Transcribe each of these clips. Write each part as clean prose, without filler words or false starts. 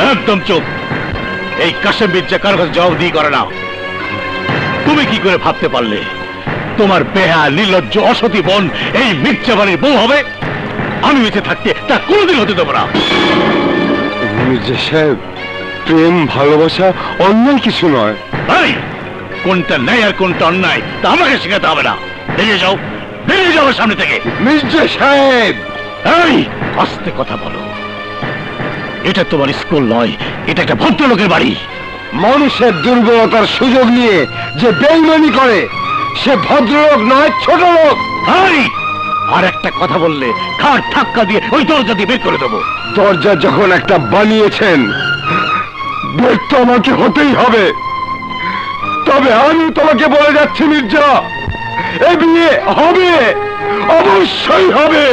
একদম চুপ। এই কাশেম মির্জা কারো কাছে জবাবদিহি করে না। তুমি কি করে ভাবতে পারলে তোমার বেহা নির্লজ্জ অসতী বোন এই মির্জা বাড়ির বউ হবে? আমি বেঁচে থাকতে তা কোনোদিন হতে দেবো না। মির্জা সাহেব, প্রেম ভালোবাসা অন্যায় কিছু নয়। কোনটা ন্যায় আর কোনটা অন্যায় তা আমাকে শেখাতে হবে না। বেরিয়ে যাও, বেরিয়ে যাও সামনে থেকে। মির্জা সাহেব, এই আস্তে কথা বলো। এটা তোমার স্কুল নয়, এটা একটা ভদ্রলোকের বাড়ি। মানুষের দুর্বলতার সুযোগ নিয়ে যে বেইমানি করে সে ভদ্রলোক নয়, ছোট লোক। আর একটা কথা বললে ঘাড় ধাক্কা দিয়ে ওই দরজা দিয়ে বের করে দেবো। দরজা যখন একটা বানিয়েছেন, বের তো আমাকে হতেই হবে। তবে আমি তোমাকে বলে যাচ্ছি মির্জা, এ বিয়ে হবে, অবশ্যই হবে।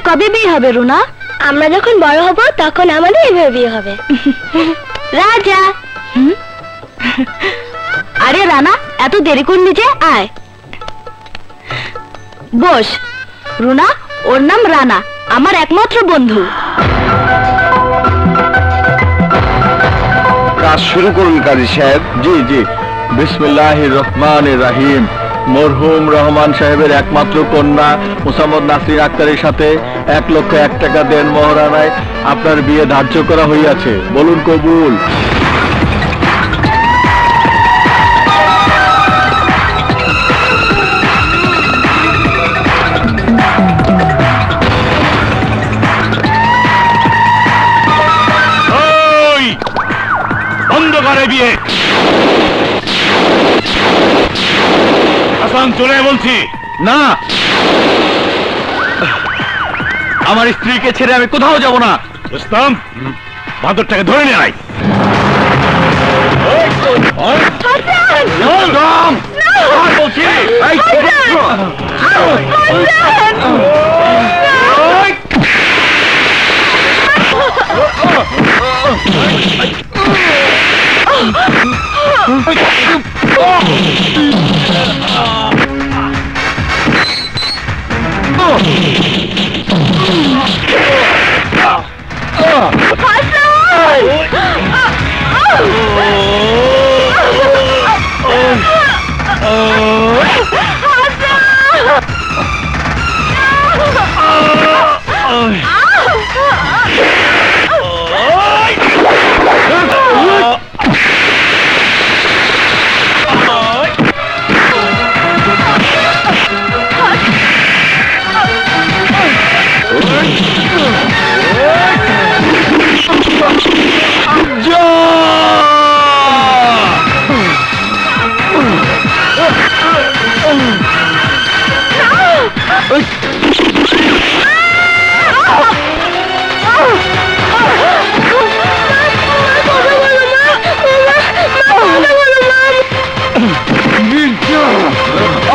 কবে বিয়ে হবে রুনা? আমরা যখন বড় হব তখন আমাদের এভাবে বিয়ে হবে। রাজা, আরে রানা, এত দেরি করলি যে, আয় বস। রুনা, ওর নাম রানা, আমার একমাত্র বন্ধু। কাজ শুরু করুন কাজী সাহেব। জি জি, বিসমিল্লাহির রহমানির রহিম। মরহুম রহমান সাহেবের একমাত্র কন্যা মোসাম্মদ নাসরিন আক্তারের সাথে 1,01,000 টাকা দেন মহারানায় আপনার বিয়ে ধার্য করা হইয়াছে। বলুন কবুল। বন্ধ করে বিয়ে। হাসান, চলে বলছি। না, আমার স্ত্রীকে ছেড়ে আমি কোথাও যাব না। রুস্তম, বাদরটাকে ধরে নিয়ে আয়।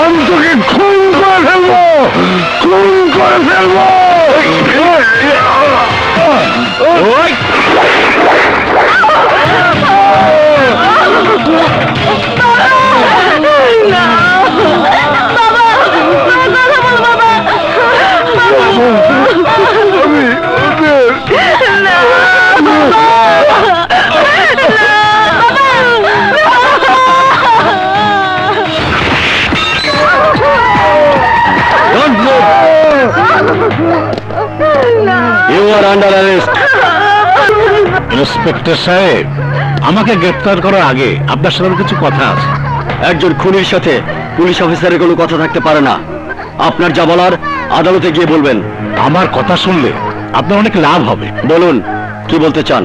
আমি তোকে খুন করে ফেলবো, খুন করে ফেলবো। ইন্সপেক্টর সাহেব, আমাকে গ্রেফতার করার আগে আপনার সাথে কিছু কথা আছে। একজন খুনির সাথে পুলিশ অফিসারের কোনো কথা থাকতে পারে না। আপনার যা বলার আদালতে গিয়ে বলবেন। আমার কথা শুনলে আপনার অনেক লাভ হবে। বলুন, কি বলতে চান?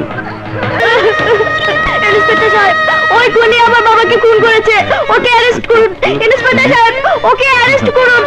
ইন্সপেক্টর সাহেব, ও ওই খুনি আমার বাবাকে খুন করেছে, ওকে অ্যারেস্ট করুন ইন্সপেক্টর সাহেব, ওকে অ্যারেস্ট করুন।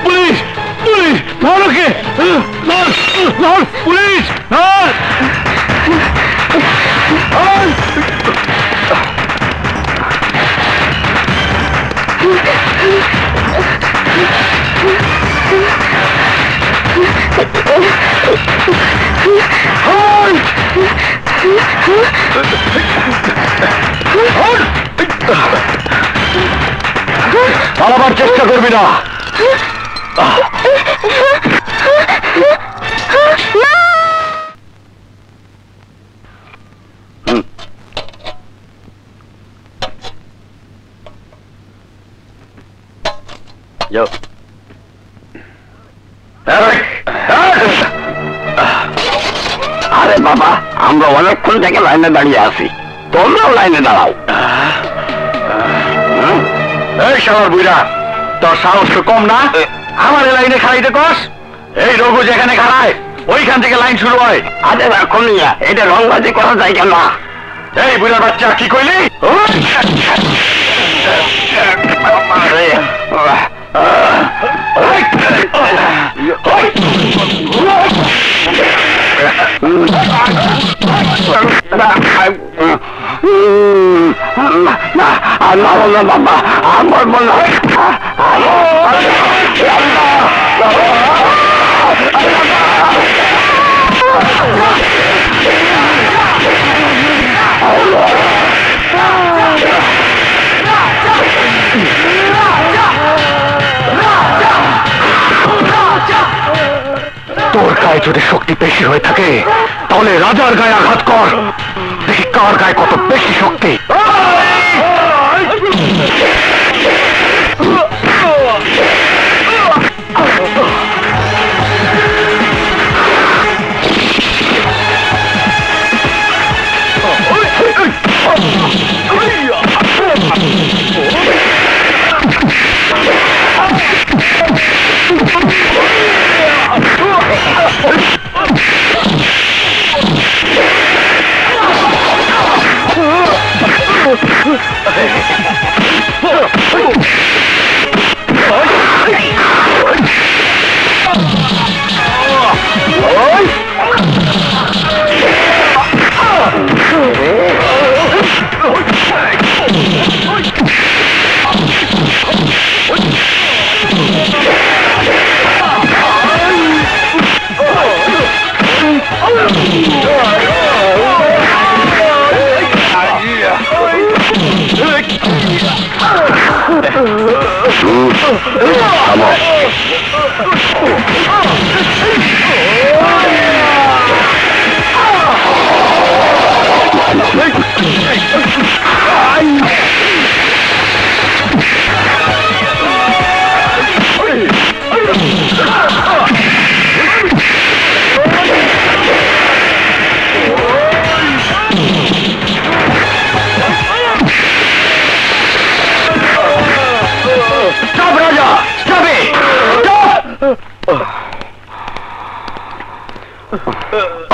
বাবা পুলিশ পুলিশ ধরোকে পুলিশ পালাবার চেষ্টা করবি না। আরে বাবা, আমরা অনেকক্ষণ থেকে লাইনে দাঁড়িয়ে আছি, তোমরাও লাইনে দাঁড়াও। এই শালার বুইড়া, তোর সাহস তো কম না? আমার লাইনে খাড়াইতে কস? এই রঘু যেখানে খাড়ায় ওইখান থেকে লাইন শুরু হয়। আরে রাখুন এটা রংবাজি করা যায় কেন? এই বুড়ার বাচ্চা কি কইলি? বাবা আমার মনে হয় তোর গায়ে যদি শক্তি বেশি হয়ে থাকে তাহলে রাজার গায়ে আঘাত কর, দেখি কার গায়ে কত বেশি শক্তি।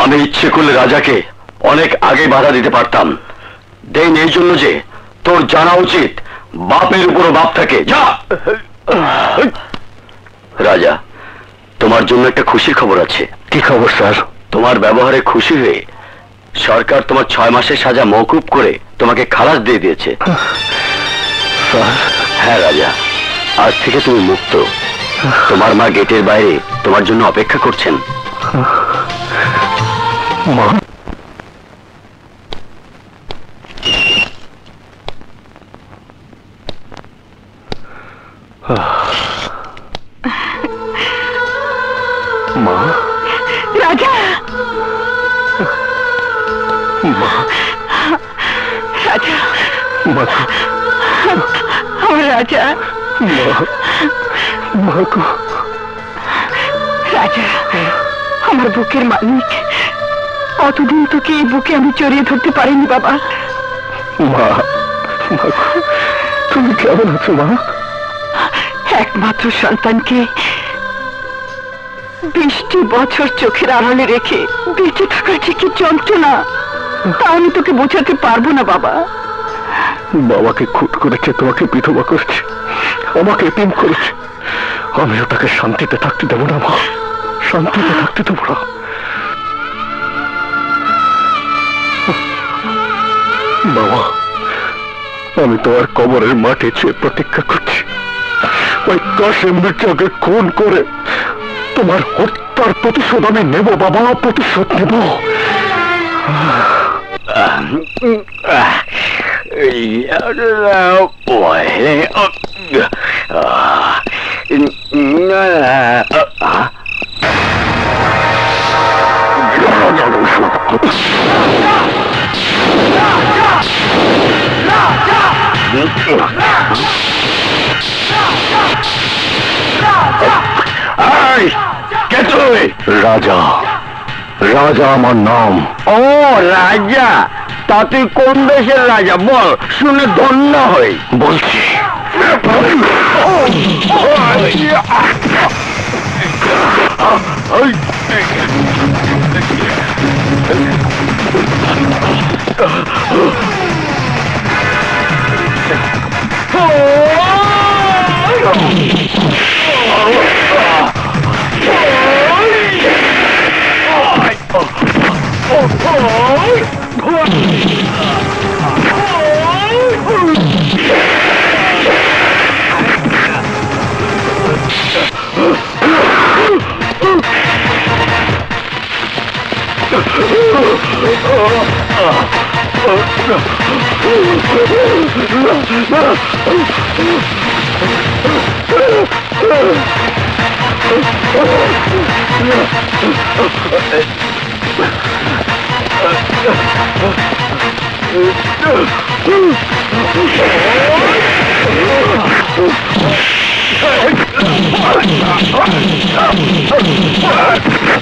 আমি ইচ্ছে করলে রাজাকে অনেক আগে বাধা দিতে পারতাম, দেন এই জন্য যে তোর জানা উচিত বাপের উপরও বাপ থাকে। যা রাজা, তোমার জন্য একটা খুশির খবর আছে। কি খবর স্যার? তোমার ব্যবহারে খুশি হয়ে সরকার তোমার 6 মাসের সাজা মওকুফ করে তোমাকে খালাস দিয়ে দিয়েছে। হ্যাঁ রাজা, আজ থেকে তুমি মুক্ত। তোমার মা গেটের বাইরে তোমার জন্য অপেক্ষা করছেন। মা, মা, রাজা, মা, রাজা, মা, আমার রাজা, মা, মা গো। রাজা, আমার বুকের মালিক, অতদিন তোকে এই বুকে আমি জড়িয়ে ধরতে পারিনি বাবা। মা, মা গো, তুমি কেমন আছো মা? একমাত্র সন্তানকে 20টি বছর চোখের আড়ালে রেখে বেঁচে থাকার যে কি যন্ত্রণা, তা আমি তোকে বোঝাতে পারবো না বাবা। বাবাকে খুন করেছে, তোমাকে বিধবা করেছে, আমাকে এতিম করেছে। আমিও তাকে শান্তিতে থাকতে দেবো না মা, শান্তিতে থাকতে দেবো না। বাবা, আমি তোমার কবরের মাঠে চেয়ে প্রতীক্ষা করছি। ওই কাশেম মির্জাকে খুন করে তোমার হত্যার প্রতিশোধ আমি নেব বাবা, প্রতিশোধ নেব। রাজা, রাজা আমার নাম। ও রাজা, তা তুই কোন দেশের রাজা বল, শুনে ধন্য হই। বলছি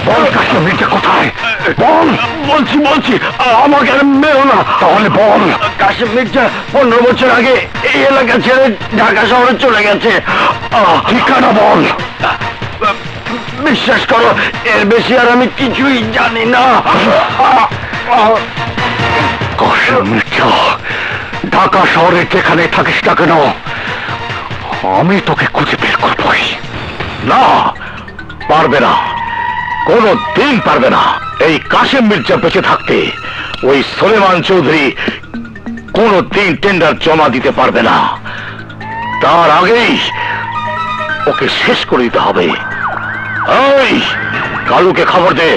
বল কাশেম মির্জা কোথায়? বল। বলছি বলছি, আমাকে আর মেরো না। তাহলে বল। কাশেম মির্জা 15 বছর আগে এই এলাকা ছেড়ে ঢাকা শহরে চলে গেছে। ঠিকানা বল। বিশ্বাস করো, এর বেশি আর আমি কিছুই জানি না। কাশেম মির্জা, ঢাকা শহরে যেখানে থাকিস না কেন, আমি তোকে খুঁজে বের করবই। না, পারবে না, কোনো দিন পারবে না। এই কাশেম মির্জা বেঁচে থাকতে ওই সুলেমান চৌধুরী কোনো দিন টেন্ডার জমা দিতে পারবে না। তার আগেই ওকে শেষ করে দিতে হবে। এই কালুকে খবর দে।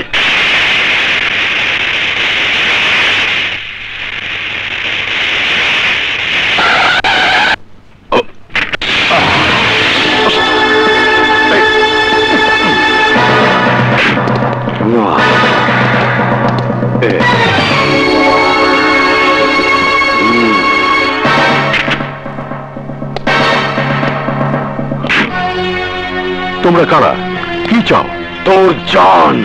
তোমরা কারা? কি চাও? তোর জান।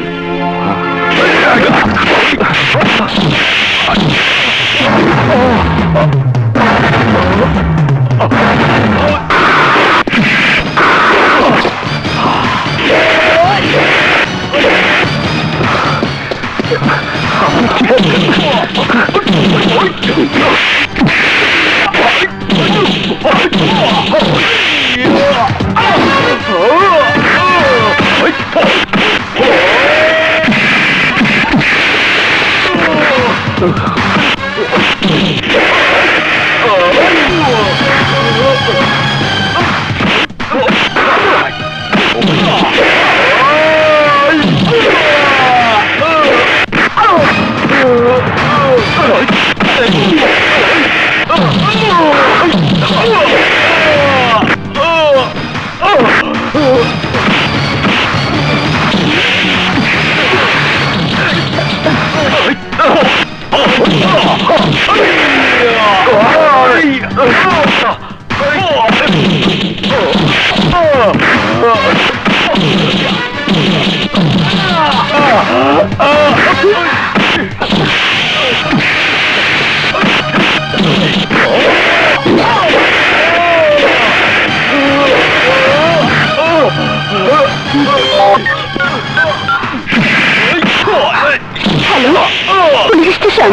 Police station.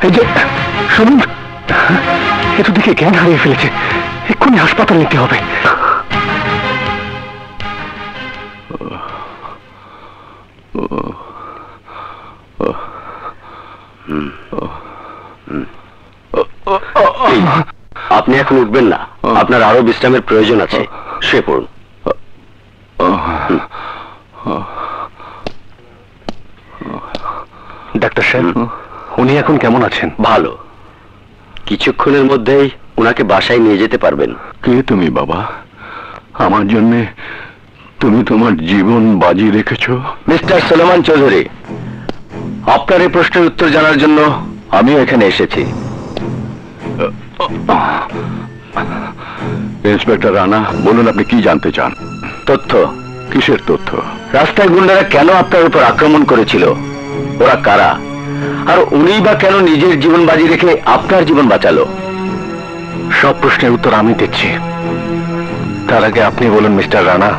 এই যে শুনুন, এ তো দেখে জ্ঞান হারিয়ে ফেলেছে, এক্ষুনি হাসপাতাল নিতে হবে। আপনি এখন উঠবেন না, আপনার আরো বিশ্রামের প্রয়োজন আছে, শুয়ে পড়ুন। ডাক্তার সাহেব, উনি এখন কেমন আছেন? ভালো, কিছুক্ষণের মধ্যেই উনাকে বাসায় নিয়ে যেতে পারবেন। কে তুমি বাবা? আমার জন্য তুমি তোমার জীবন বাজি রেখেছো। মিস্টার সুলেমান চৌধুরী, আপনার এই প্রশ্নের উত্তর জানার জন্য আমিও এখানে এসেছি। ইন্সপেক্টর রানা, বলুন আপনি কি জানতে চান? তথ্য। কিসের তথ্য? রাস্তায় গুন্ডারা কেন আপনার উপর আক্রমণ করেছিল, ওরা কারা, আর উনিই বা কেন নিজের জীবন বাজি রেখে আপনার জীবন বাঁচালো? সব প্রশ্নের উত্তর আমি দিচ্ছি। তার আগে আপনি বলুন মিস্টার রানা,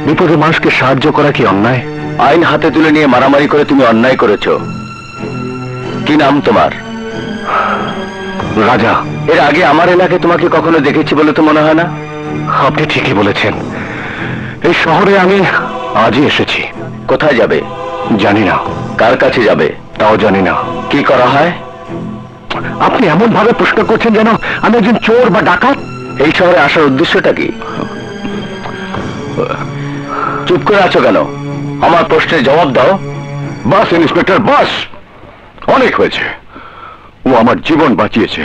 বিপদে মানুষকে সাহায্য করা কি অন্যায়? আইন হাতে তুলে নিয়ে মারামারি করে তুমি অন্যায় করেছো। কি নাম তোমার? রাজা। এর আগে আমার এলাকায় তোমাকে কখনো দেখেছি বলে তো মনে হয় না। আপনি ঠিকই বলেছেন, এই শহরে আমি আজই এসেছি। কোথায় যাবে? জানি না। কার কাছে যাবে? তাও জানি না। কি করা হয়? আপনি এমন ভাবে প্রশ্ন করছেন যেন আমি একজন চোর বা ডাকাত। এই শহরে আসার উদ্দেশ্যটা কি? চুপ করে আছো কেন? আমার প্রশ্নের জবাব দাও। বাস ইন্সপেক্টর, বাস। অনেক হয়েছে। ও আমার জীবন বাঁচিয়েছে,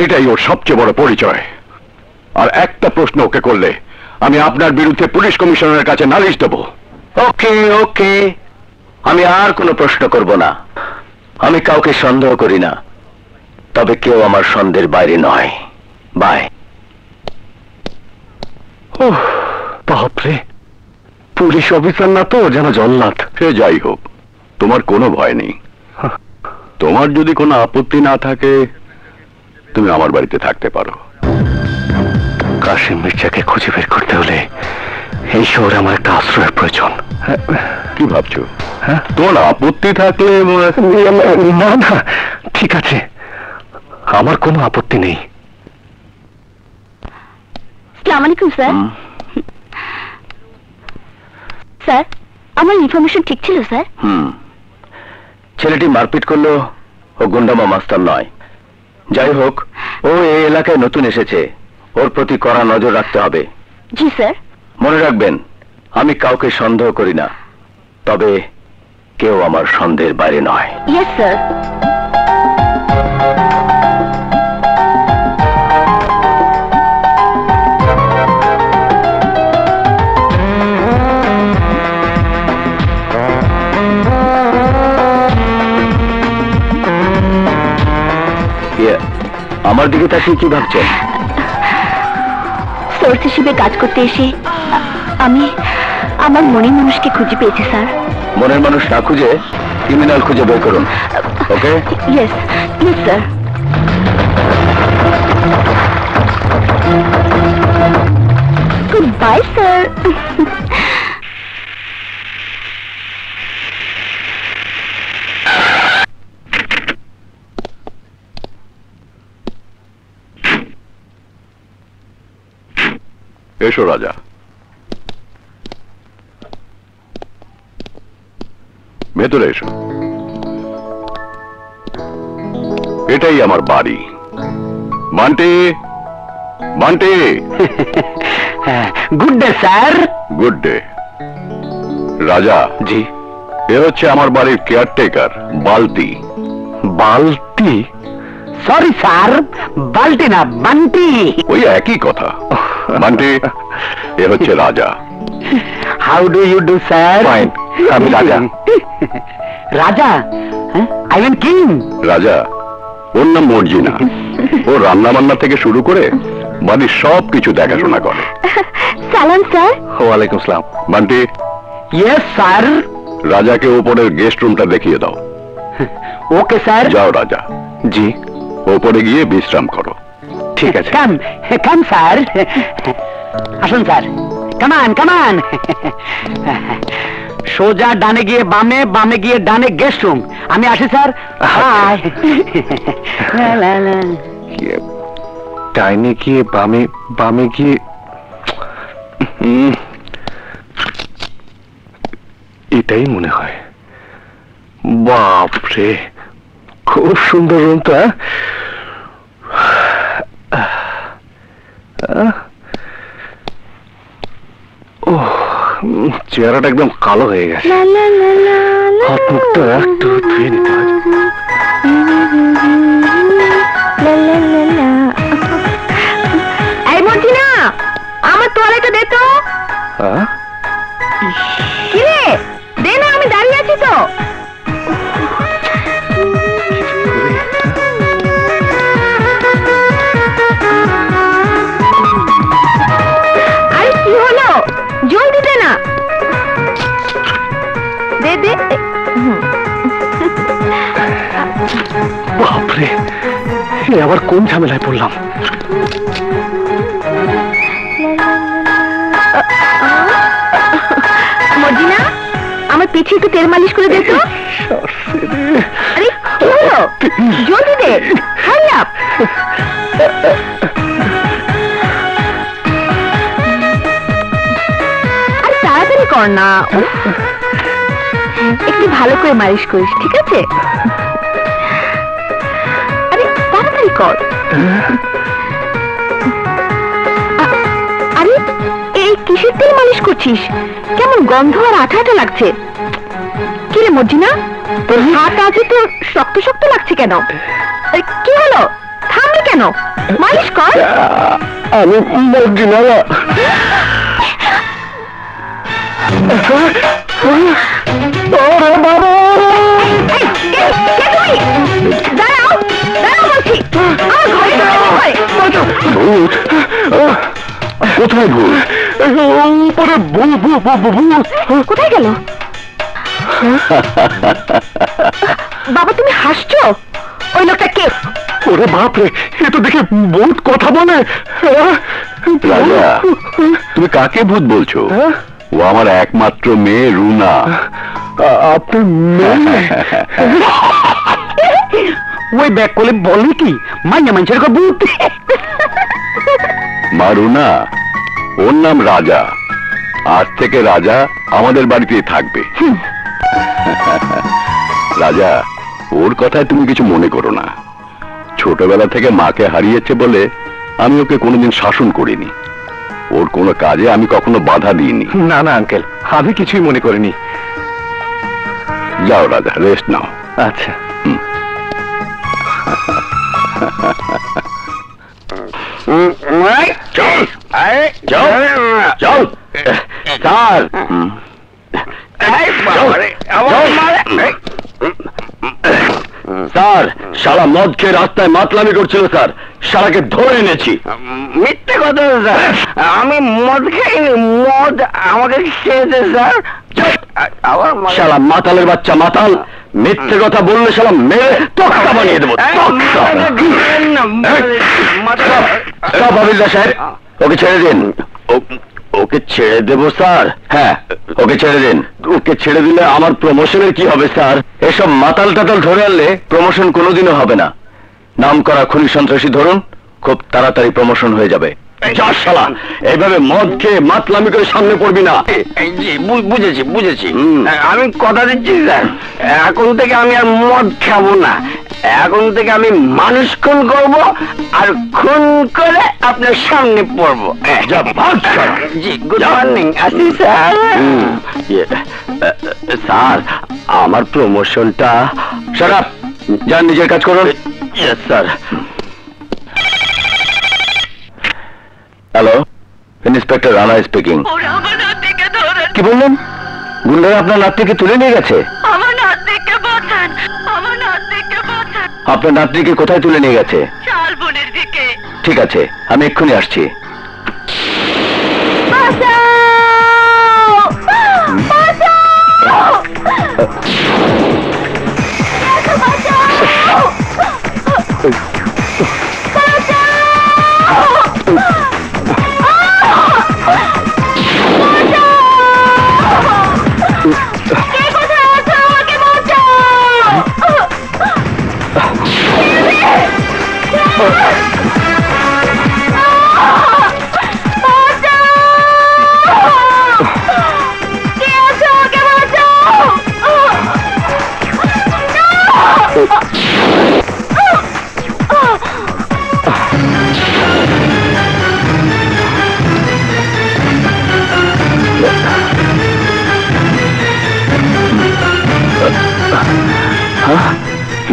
এটাই ওর সবচেয়ে বড় পরিচয়। আর একটা প্রশ্ন ওকে করলে আমি আপনার বিরুদ্ধে পুলিশ কমিশনারের কাছে নালিশ দেব। ওকে ওকে, আমি আর কোনো প্রশ্ন করব না। আমি কাউকে সন্দেহ করি না, তবে কেউ আমার সন্দেহের বাইরে নয়। বাই। বাপরে, পুলিশ অফিসার না তো যেন জল্লাদ। সে যাই হোক, তোমার কোনো ভয় নেই। তোমার যদি কোনো আপত্তি না থাকে তুমি আমার বাড়িতে থাকতে পারো। কাশিম মির্জাকে খুঁজে বের করতে হলে এই শহরে আমার একটা আশ্রয়ের প্রয়োজন। কি ভাবছো? তোমার আপত্তি থাকলে না না, ঠিক আছে, আমার কোনো আপত্তি নেই। আসসালামু আলাইকুম স্যার। স্যার, আমার ইনফরমেশন ঠিক ছিল স্যার? ছেলেটি মারপিট করলো, ও গুন্ডামা মাস্টার নয়। যাই হোক, ও এই এলাকায় নতুন এসেছে, ওর প্রতি কড়া নজর রাখতে হবে। জি স্যার। মনে রাখবেন, আমি কাউকে সন্দেহ করি না, তবে কেউ আমার সন্দেহের বাইরে নয়। Yes sir. আমার দিকে তাকিয়ে কি ভাবছেন? সোর্স হিসেবে কাজ করতে এসে আমি আমার মনের মানুষকে খুঁজে পেয়েছি স্যার। মনের মানুষ না খুঁজে ক্রিমিনাল খুঁজে বের করুন। Okay? Yes yes sir. Goodbye sir. এসো রাজা, ভেতরে এসো। এটাই আমার বাড়ি। Bunty, Bunty. Good day sir. Good day. Raja. জি। এ হচ্ছে আমার বাড়ির কেয়ারটেকার বালতি। বালতি? সরি স্যার, বালতি না, বান্টি। ওই একই কথা। বান্টি, এ হচ্ছে Raja. How do you do sir? Fine, আমি Raja. Raja? I am king. Raja, ওর নাম মর্জিনা। ও রান্না বান্না থেকে শুরু করে বাড়ির সব কিছু দেখাশোনা করে। সালাম স্যার। ওয়ালাইকুম সালাম। বান্টি। Yes sir. রাজাকে উপরের গেস্ট রুমটা দেখিয়ে দাও। Okay sir. যাও রাজা। জি। উপরে গিয়ে বিশ্রাম করো। ঠিক আছে। কাম কাম স্যার। আসুন স্যার, কামান কামান। সোজা ডানে গিয়ে বামে, বামে গিয়ে ডানে, গেস্ট রুম। আমি আসি স্যার। হাই। ডাইনে গিয়ে বামে, বামে গিয়ে এটাই মনে হয়। বাপরে, খুব সুন্দর রুমটা। ও, চেহারাটা একদম কালো হয়ে গেছে। হাত মুখটা একটু ধুয়ে নিতে হয়। এই মর্জিনা, আমার তোয়ালেটা দে তো। কি রে, দে না, আমি দাঁড়িয়ে আছি তো। দে। বাপরে, এ আবার কোন ঝামেলায় পড়লাম? মর্জিনা, আমার পিঠে একটু তেল মালিশ করে দে তো। আরে কি হলো, জলদি দে, হারি আপ। আরে তাড়াতাড়ি কর না, একটু ভালো করে মালিশ করিস, ঠিক আছে? আরে তাড়াতাড়ি কর। আরে এই কিসের তেল মালিশ করছিস? কেমন গন্ধ আর আঠা আঠা লাগছে। কি রে মর্জিনা, তোর হাত আজ তো শক্ত শক্ত লাগছে কেন? কি হলো, থামলি কেন? মালিশ কর। আমি মর্জিনা। দাঁড়াও দাঁড়াও বলছি, আমার ঘরে ভূত, কোথায় ভূত? উপরে ভূত। কোথায় গেল? বাবা তুমি হাসছো? ওই লোকটা কে? ওরে বাপরে, এ তো দেখে ভূত কথা বলে। রাজা, তুমি কাকে ভূত বলছো? ও আমার একমাত্র মেয়ে রুনা। আপনার মেয়ে? ওই ব্যাগ করলে বলে কি মাইয়া মানুষের ভূত? মা রুনা, ওর নাম রাজা। আজ থেকে রাজা আমাদের বাড়িতেই থাকবে। রাজা, ওর কথায় তুমি কিছু মনে করো না। ছোটবেলা থেকে মাকে হারিয়েছে বলে আমি ওকে কোনোদিন শাসন করিনি। ওর কোনো কাজে আমি কখনো বাধা দিইনি। না না আঙ্কেল, আমি কিছুই মনে করিনি। যাও রাজা, রেস্ট নাও। আচ্ছা। স্যার, শালা মদ খেয়ে রাস্তায় মাতলামি করছিল স্যার, শালাকে ধরে এনেছি। মিথ্যে কথা স্যার, আমি মদ খাইনি, মদ আমাকে খেয়েছে স্যার। শালা মাতালের বাচ্চা মাতাল, মিথ্যে কথা বললে শালা মেরে তক্তা বানিয়ে দেবো। হাবিলদার সাহেব, ওকে ছেড়ে দিন। ওকে ছেড়ে দেবো স্যার? হ্যাঁ, ওকে ছেড়ে দিন। ওকে ছেড়ে দিলে আমার প্রমোশনের কি হবে স্যার? এসব মাতাল টাতাল ধরে আনলে প্রমোশন কোনোদিনও হবে না। নাম করা খুনি সন্ত্রাসী ধরুন, খুব তাড়াতাড়ি প্রমোশন হয়ে যাবে। যা শালা, এইভাবে মদ খেয়ে মাতলামি করে সামনে পড়বি না। জি বুঝেছি। আমি কথা দিচ্ছি স্যার, এখন থেকে আমি আর মদ খাবো না। এখন থেকে আমি মানুষ খুন করবো, আর খুন করে আপনার সামনে পড়বো। যা ভাগ শালা। জি, গুড মর্নিং। আসি স্যার। স্যার, আমার প্রমোশনটা। শাট আপ, যান নিজের কাজ করুন। Yes sir. Hello, inspector Rana speaking. কি বললেন? গুন্ডারা আপনার নাতনিকে তুলে নিয়ে গেছে? আপনার নাতনিকে কোথায় তুলে নিয়ে গেছে? ঠিক আছে, আমি এক্ষুনি আসছি।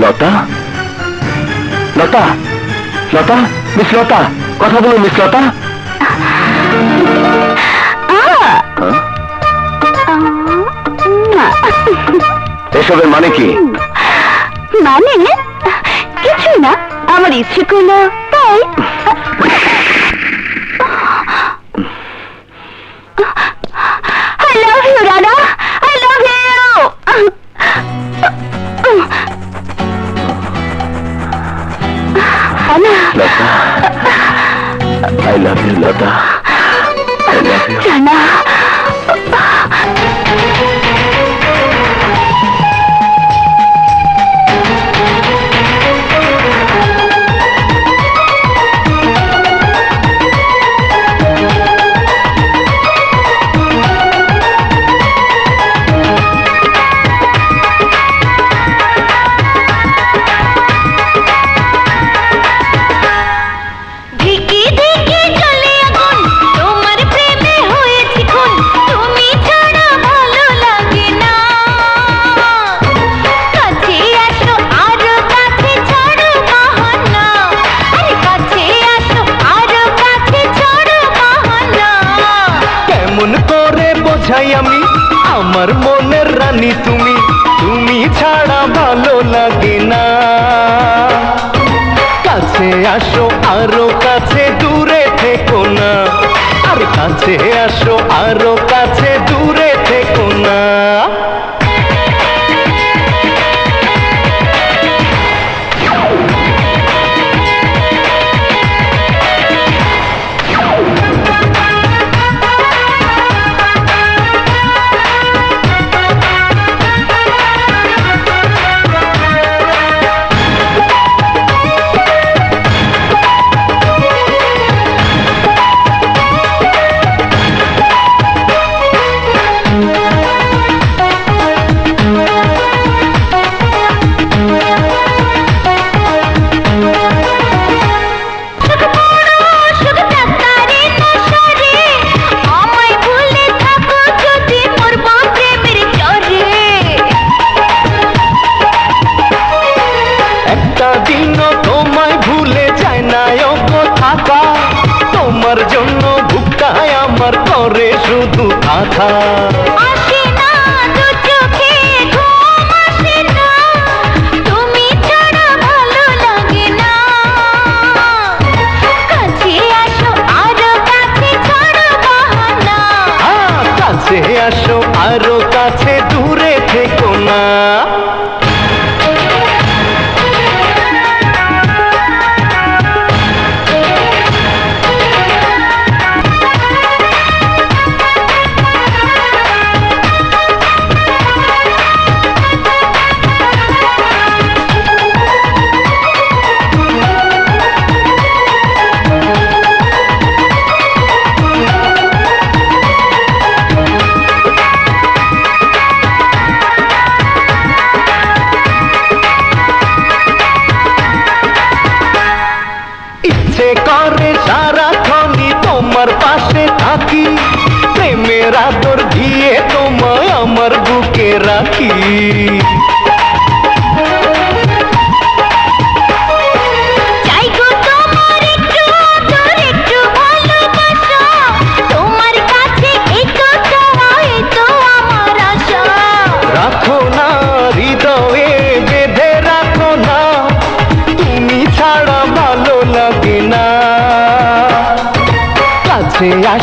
লতা, লতা, লতা, মিস লতা, কথা বলুন মিস লতা। এসবের মানে কি? মানে কিছুই না, আমার ইচ্ছে করলো তাই। I love you, Rana. I love you. আমার মনের রানী তুমি, তুমি ছাড়া ভালো লাগে না। কাছে আসো আরো কাছে, দূরে থেকো না। আর কাছে আসো আরো কাছে, দূরে থেকো না। তোমার জন্য বুকটায় আমার করে শুধু আধা। আসে না দু চোখে ঘুম, আসে না তুমি ছাড়া ভালো লাগে না। কাছে আসো আরো কাছে, ছাড়ো বাহানা। কাছে আসো আরো কাছে, দূরে থেকো না। করে সারাক্ষণই তোমার পাশে থাকি, প্রেমের আদর দিয়ে তোমায় আমার বুকে রাখি। চাই গো তোমার একটু আদর, একটু ভালোবাসা, তোমার কাছে একটু চাওয়া, তো আমার আশা। রাখো না হৃদয়ে বেঁধে রাখো না, তুমি ছাড়া ভালো লাগে না।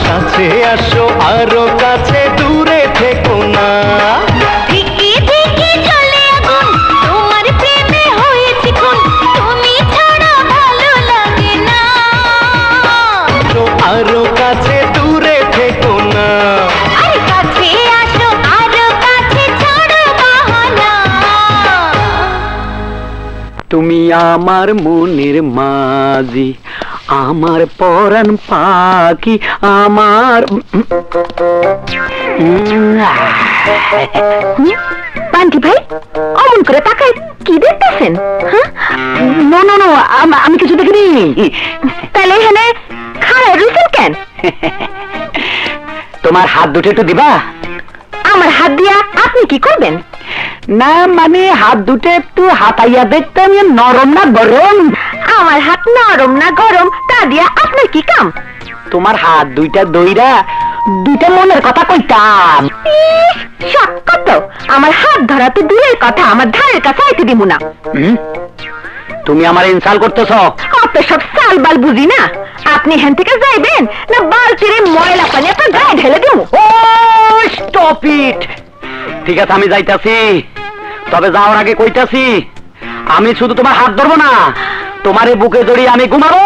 কাছে আসো আরো কাছে, দূরে থেকো না। ধিকে ধিকে জ্বলে আগুন, তোমার প্রেমে হয়েছি খুন, তুমি ছাড়া ভালো লাগে না। আরো কাছে, দূরে থেকো না। আরে কাছে আসো আরো কাছে, ছাড়ো বাহানা। তুমি আমার মনের মাঝি, আমার পরাণ পাখি, আমার বান্টি ভাই অমন করে তাকায় কি দেখতেছেন? নো নো নো, আমি কিছু দেখিনি। তাহলে এখানে খাড়ায় রয়েছেন কেন? তোমার হাত দুটো একটু দিবা? আমার হাত দিয়া আপনি কি করবেন? না মানে হাত দুটো একটু হাতাইয়া দেখতে, আমি নরম না গরম? আমার হাত নরম না গরম তা দিয়া আপনার কি কাম? তোমার হাত দুইটা দইরা দুইটা মনের কথা কইতাম। শখ কত! আমার হাত ধরা তো দূরের কথা, আমার ধারের কাছে আইতে দিব না। তুমি আমার ইনসাল্ট করতেছ? অত সব সালবাল বুঝি না। আপনি এখান থেকে যাইবেন না বালতির ময়লা পানি আপনার গায়ে ঢেলে দিব? ও স্টপ ইট! ঠিক আছে আমি যাইতাছি, তবে যাওয়ার আগে কইতাছি আমি শুধু তোমার হাত ধরবো না, তোমার এই বুকে জড়িয়ে আমি ঘুমাবো।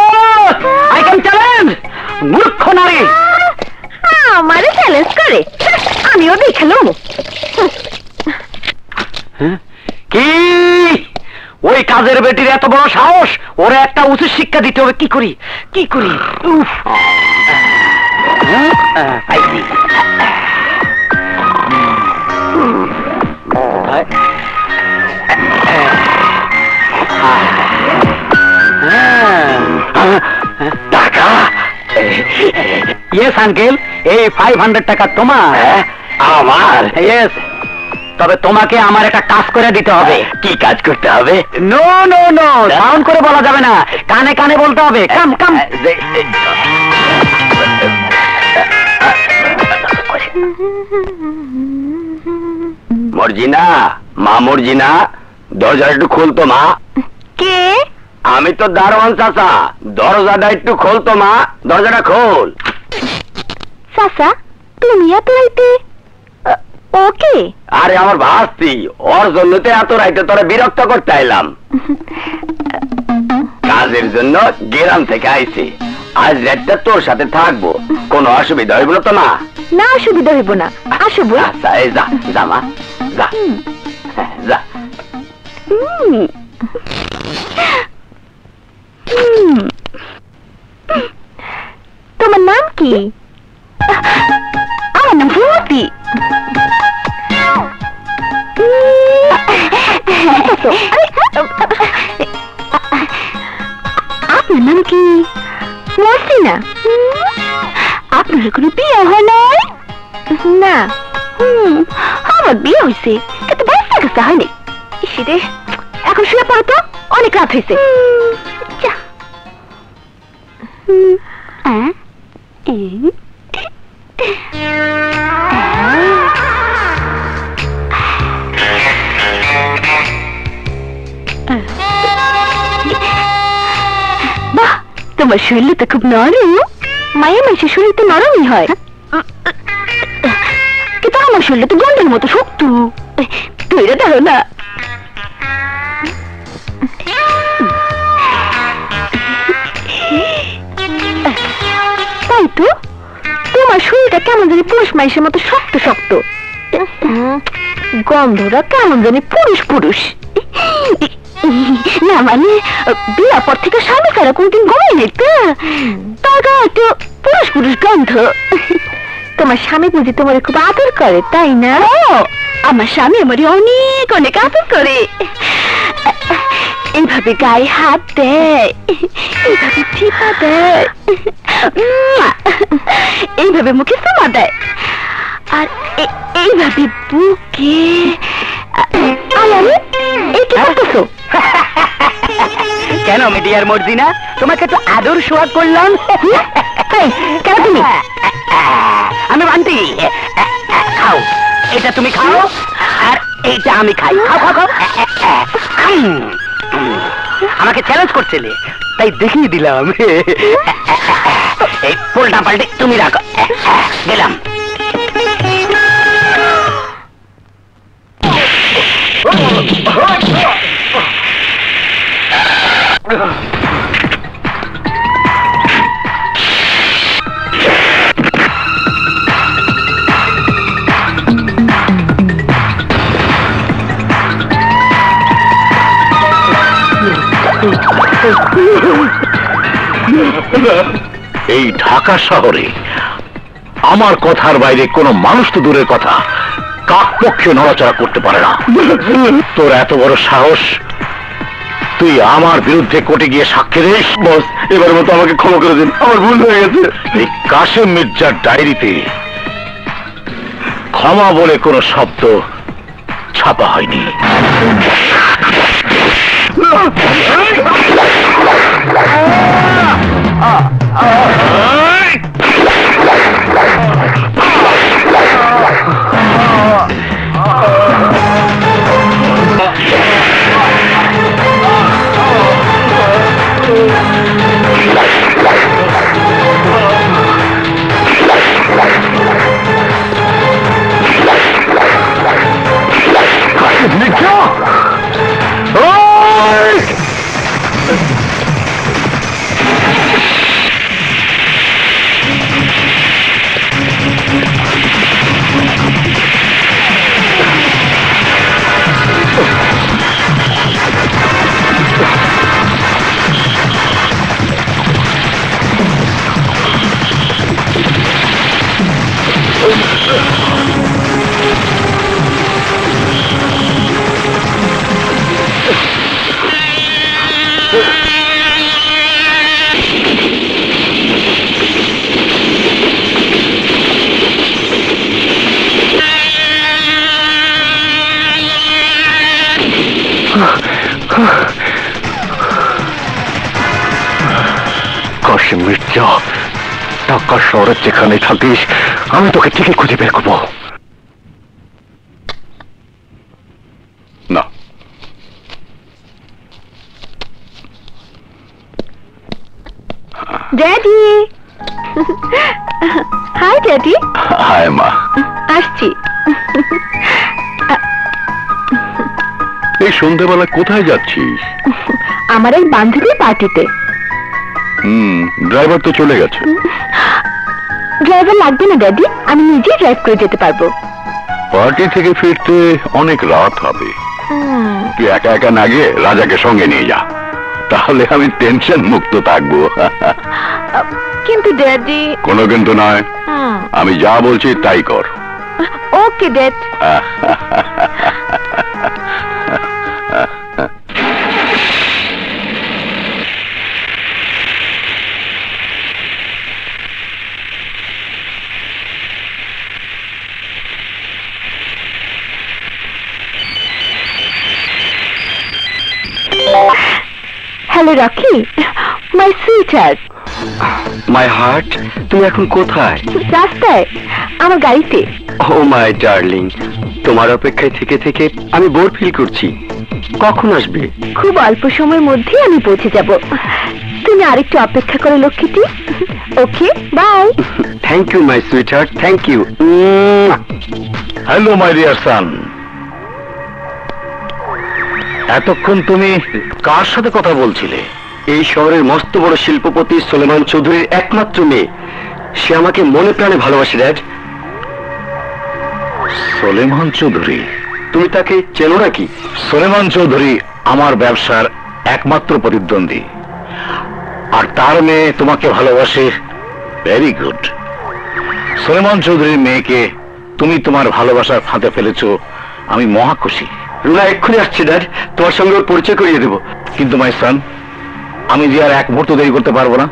I can challenge! মূর্খ নারী আমারে চ্যালেঞ্জ করে, আমিও দেখালাম। কি ওই কাজের বেটির এত বড় সাহস! ওরা একটা উচিত শিক্ষা দিতে হবে। কি করি কি করি? টাকা? ইয়েস আঙ্কেল, এই 500 টাকা তোমার। আমার? ইয়েস। তবে তোমাকে আমার একটা কাজ করে দিতে হবে। কি কাজ করতে হবে? নো নো নো, সাউন্ড করে বলা যাবে না, কানে কানে বলতে হবে। কাম কাম। মর্জিনা, মা মর্জিনা, দরজাটা একটু খুলতো মা। কে? আমি তো দারোয়ান চাচা, দরজাটা একটু খুলতো মা, দরজাটা খোল। চাচা তুমি এত রাইতে? ওকে। আরে আমার ভাস্তি, ওর জন্য তো এত রাইতে তোরা বিরক্ত করতে আইলাম। কাজের জন্য গ্রাম থেকে আইছি, আজ রাতটা তোর সাথে থাকবো, কোনো অসুবিধা হইব না তো? না না, অসুবিধা হইব না, আসবো। আচ্ছা এই যা, যা মা যা, যা। তোমার নাম কি? আমার নাম ভূতি। আপনার নাম কি? মর্জিনা। আপনার কোনো বিয়ে হয় নাই? না। আমার বিয়ে হয়েছে, কিন্তু বাচ্চা কাচ্চা হয়নি। সেটা এখন শুয়ে পড়ো তো, অনেক রাত হয়েছে। বাহ, তোমার শরীর তো খুব নরম। মায়ের মাসের শরীর তো নরমই হয়, কিন্তু আমার শরীর তো গন্ডের মতো শক্ত। ধরে ধরো না। তাই তো, তোমার শরীরটা কেমন জানি পুরুষ মানুষের মতো শক্ত শক্ত, গন্ধটা কেমন জানি পুরুষ পুরুষ। না মানে বিয়ার পর থেকে স্বামী ছাড়া কোনদিন ঘুমাই নাই তো, তার হয়তো পুরুষ পুরুষ গন্ধ। তোমার স্বামী বুঝি তোমার খুব আদর করে, তাই না? আমার স্বামী আমার অনেক অনেক আদর করে। এইভাবে গায়ে হাত দেয়, এইভাবে টিপা দেয়, এইভাবে মুখে চুমা দেয়, আর এইভাবে বুকে। এই কি করতেছো? কেন মিডিয়ার মর্জিনা, তোমাকে তো আদর সোয়াগ করলাম। কেন তুমি? আমি বান্টি। খাও, এটা তুমি খাও আর এইটা আমি খাই। খাও খাও খাও। আমাকে চ্যালেঞ্জ করছিলে, তাই দেখিয়ে দিলাম। এই পোল্টা পাল্টে তুমি রাখো, গেলাম। এই ঢাকা শহরে আমার কথার বাইরে কোনো মানুষ তো দূরের কথা, কাক পক্ষে নড়াচড়া করতে পারে না। তোর এত বড় সাহস, তুই আমার বিরুদ্ধে কোর্টে গিয়ে সাক্ষী দিস? বস, এবার মতো আমাকে ক্ষমা করে দিন, আমার ভুল হয়ে গেছে। এই কাশেম মির্জার ডায়েরিতে ক্ষমা বলে কোনো শব্দ ছাপা হয়নি। কাশেম মির্জা, ঢাকা শহরের যেখানে থাকিস আমি তোকে ঠিকই খুঁজে বের করবো। ড্যাডি। High daddy. হায় মা। আসছি। এই সন্ধ্যাবেলা কোথায় যাচ্ছিস? আমার এক বান্ধবীর পার্টিতে। ড্রাইভার তো চলে গেছে। ড্রাইভার লাগবে না ড্যাডি, আমি নিজেই ড্রাইভ করে যেতে পারবো। পার্টি থেকে ফিরতে অনেক রাত হবে। তুই একা একা না গিয়ে রাজাকে সঙ্গে নিয়ে যা, তাহলে আমি টেনশন মুক্ত থাকবো। কিন্তু ড্যাডি। কোনো কিন্তু নয়, আমি যা বলছি তাই কর। Okay dad. Hello Rocky, my sweetheart. My heart, তুমি এখন কোথায়? রাস্তায়, আমার গাড়িতে। ও মাই ডার্লিং, তোমার অপেক্ষায় থেকে থেকে আমি বোর ফিল করছি। কখন আসবে? খুব অল্প সময়ের মধ্যে আমি পৌঁছে যাব। তুমি আরেকটু অপেক্ষা করো লক্ষ্মীটি। Okay, bye. Thank you my sweetheart, thank you. Hello my dear son. এতক্ষণ তুমি কার সাথে কথা বলছিলে? এই শহরের মস্ত বড় শিল্পপতি সুলেমান চৌধুরীর একমাত্র মেয়ে। সে আমাকে মনে প্রাণে ভালোবাসে ড্যাড। সুলেমান চৌধুরী? তুমি তাকে চেনো নাকি? সুলেমান চৌধুরী আমার ব্যবসার একমাত্র প্রতিদ্বন্দ্বী, আর তার মেয়ে তোমাকে ভালোবাসে। Very good. সুলেমান চৌধুরীর মেয়েকে তুমি তোমার ভালোবাসার ফাঁদে ফেলেছো, আমি মহা খুশি। রুনা এক্ষুনি আসছে ড্যাড, তোমার সঙ্গে ওর পরিচয় করিয়ে দেবো। কিন্তু মাই সান, আমি যে আর এক মুহূর্ত দেরি করতে পারবো না।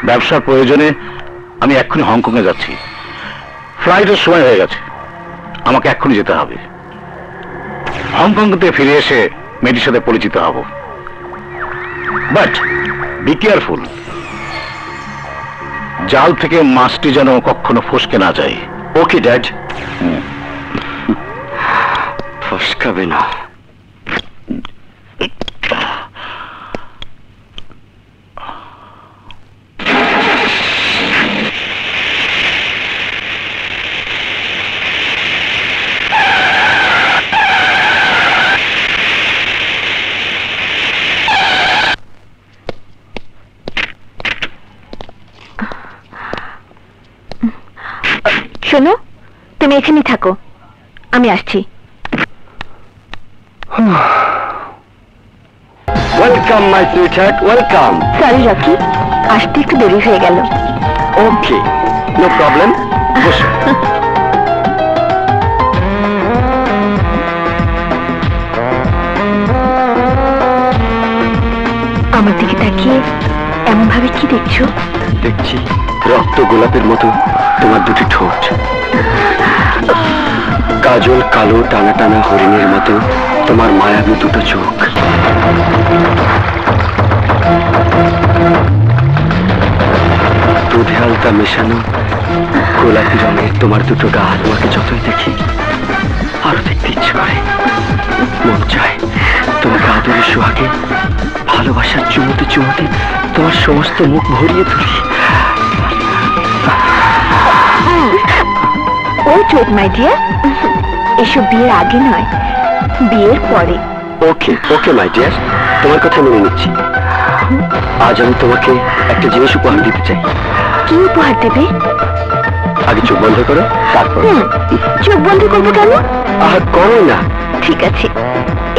ব্যবসার প্রয়োজনে আমি এক্ষুনি হংকং এ যাচ্ছি। ফ্লাইটের সময় হয়ে গেছে, আমাকে এক্ষুনি যেতে হবে। হংকং থেকে ফিরে এসে মেয়েটির সাথে পরিচিত হব। বাট বি কেয়ারফুল, জাল থেকে মাছটি যেন কখনো ফসকে না যায়। Okay dad. ফসকাবে না। শোনো, তুমি এখানেই থাকো, আমি আসছি। Welcome my sweetheart, welcome. Sorry Rocky, আসতে একটু দেরি হয়ে গেল। ওকে, নো প্রবলেম। বসো। আমার দিকে তাকিয়ে এমন ভাবে কি দেখছো? দেখছি রক্ত গোলাপের মতো তোমার দুটি ঠোঁট, কাজল কালো টানা টানা হরিণের মতো তোমার মায়াবী দুটো চোখ, দুধে হালকা মেশানো গোলাপি রঙের তোমার দুটো গাল। তোমাকে যতই দেখি আরো দেখতে ইচ্ছে করে, মন চায় তোমাকে আদরের সোহাগে ভালোবাসার চুমুতে চুমুতে তোমার সমস্ত মুখ ভরিয়ে তুলি। ও চোখ মাই ডিয়ার, এসব বিয়ের আগে নয়, বিয়ের পরে। ওকে ওকে মাই ডিয়ার, তোমার কথা মেনে নিচ্ছি। আজ আমি তোমাকে একটা জিনিস উপহার দিতে চাই। কি উপহার দেবে? আগে চোখ বন্ধ করো, তারপর। চোখ বন্ধ করবো কেন? আর করো না। ঠিক আছে,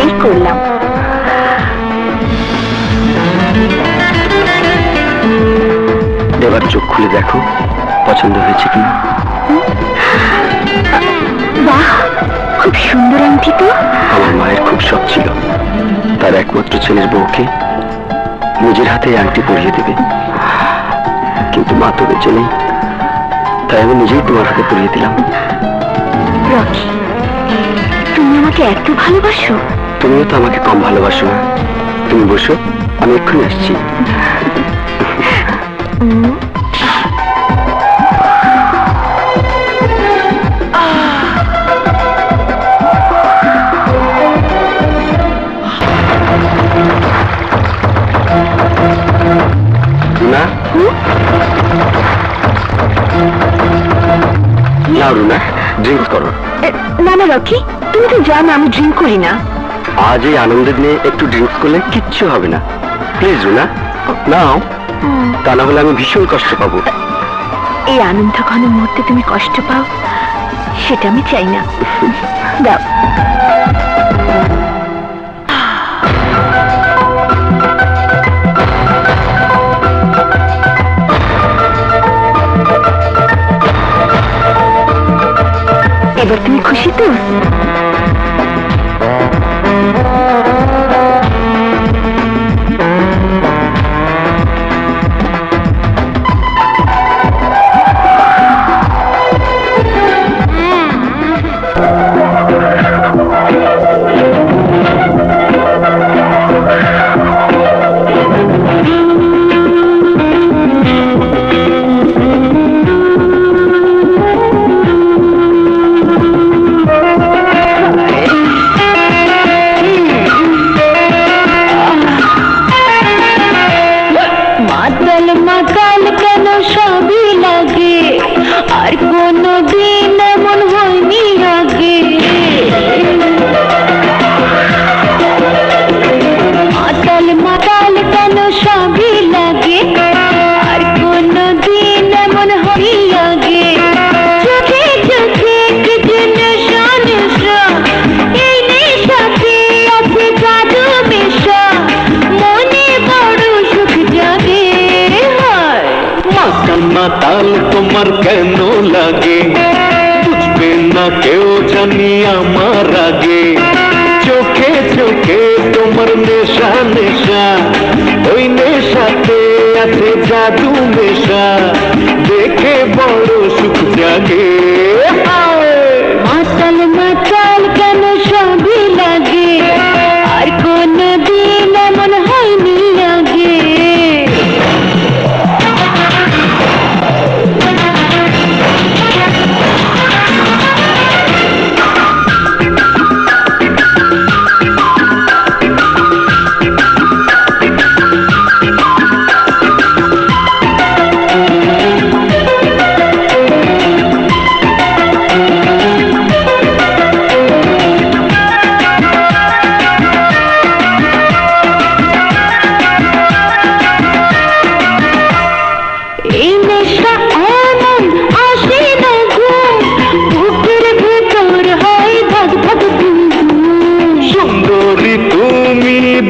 এই করলাম। এবার চোখ খুলে দেখো পছন্দ হয়েছে কিনা। বাহ, খুব সুন্দর আংটি তো। আমার মায়ের খুব শখ ছিল তার একমাত্র ছেলের বউকে নিজের হাতে আংটি পরিয়ে দেবে, কিন্তু মা তো বেঁচে নেই, তাই আমি নিজেই তোমার হাতে পরিয়ে দিলাম। রকি, তুমি আমাকে এত ভালোবাসো? তুমিও তো আমাকে কম ভালোবাসো না। তুমি বসো, আমি এক্ষুনি আসছি। না করো। না না রকি, তুমি তো জানো আমি ড্রিঙ্ক করি না। আজ এই আনন্দের নিয়ে একটু ড্রিঙ্কস করলে কিচ্ছু হবে না, প্লিজ রুনা নাও, তা না হলে আমি ভীষণ কষ্ট পাবো। এই আনন্দ ঘন মুহূর্তে তুমি কষ্ট পাও সেটা আমি চাই না। দাও। এবার তুমি খুশি তো? মাতাল তোমার কেন লাগে, বুঝবে না কেউ জানি আমার আগে। চোখে চোখে তোমার নেশা নেশা, ওই নেশাতে আছে জাদু নেশা, দেখে বড় সুখ জাগে। মাতাল মাতাল কেন সবই লাগে, আর কোন দিন এমন হয়নি আগে।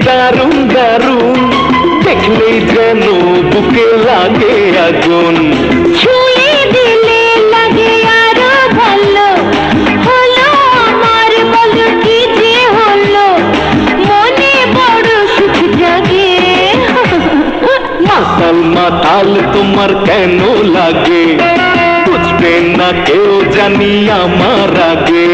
দারুণ দারুণ দেখলেই যেন বুকে লাগে আগুন, ছুঁয়ে দিলে লাগে আরো ভালো, হলো আমার বলো কি যে হলো, মনে বড় সুখ জাগে। মাতাল মাতাল তোমার কেন লাগে, বুঝবে না কেউ জানি আমার আগে।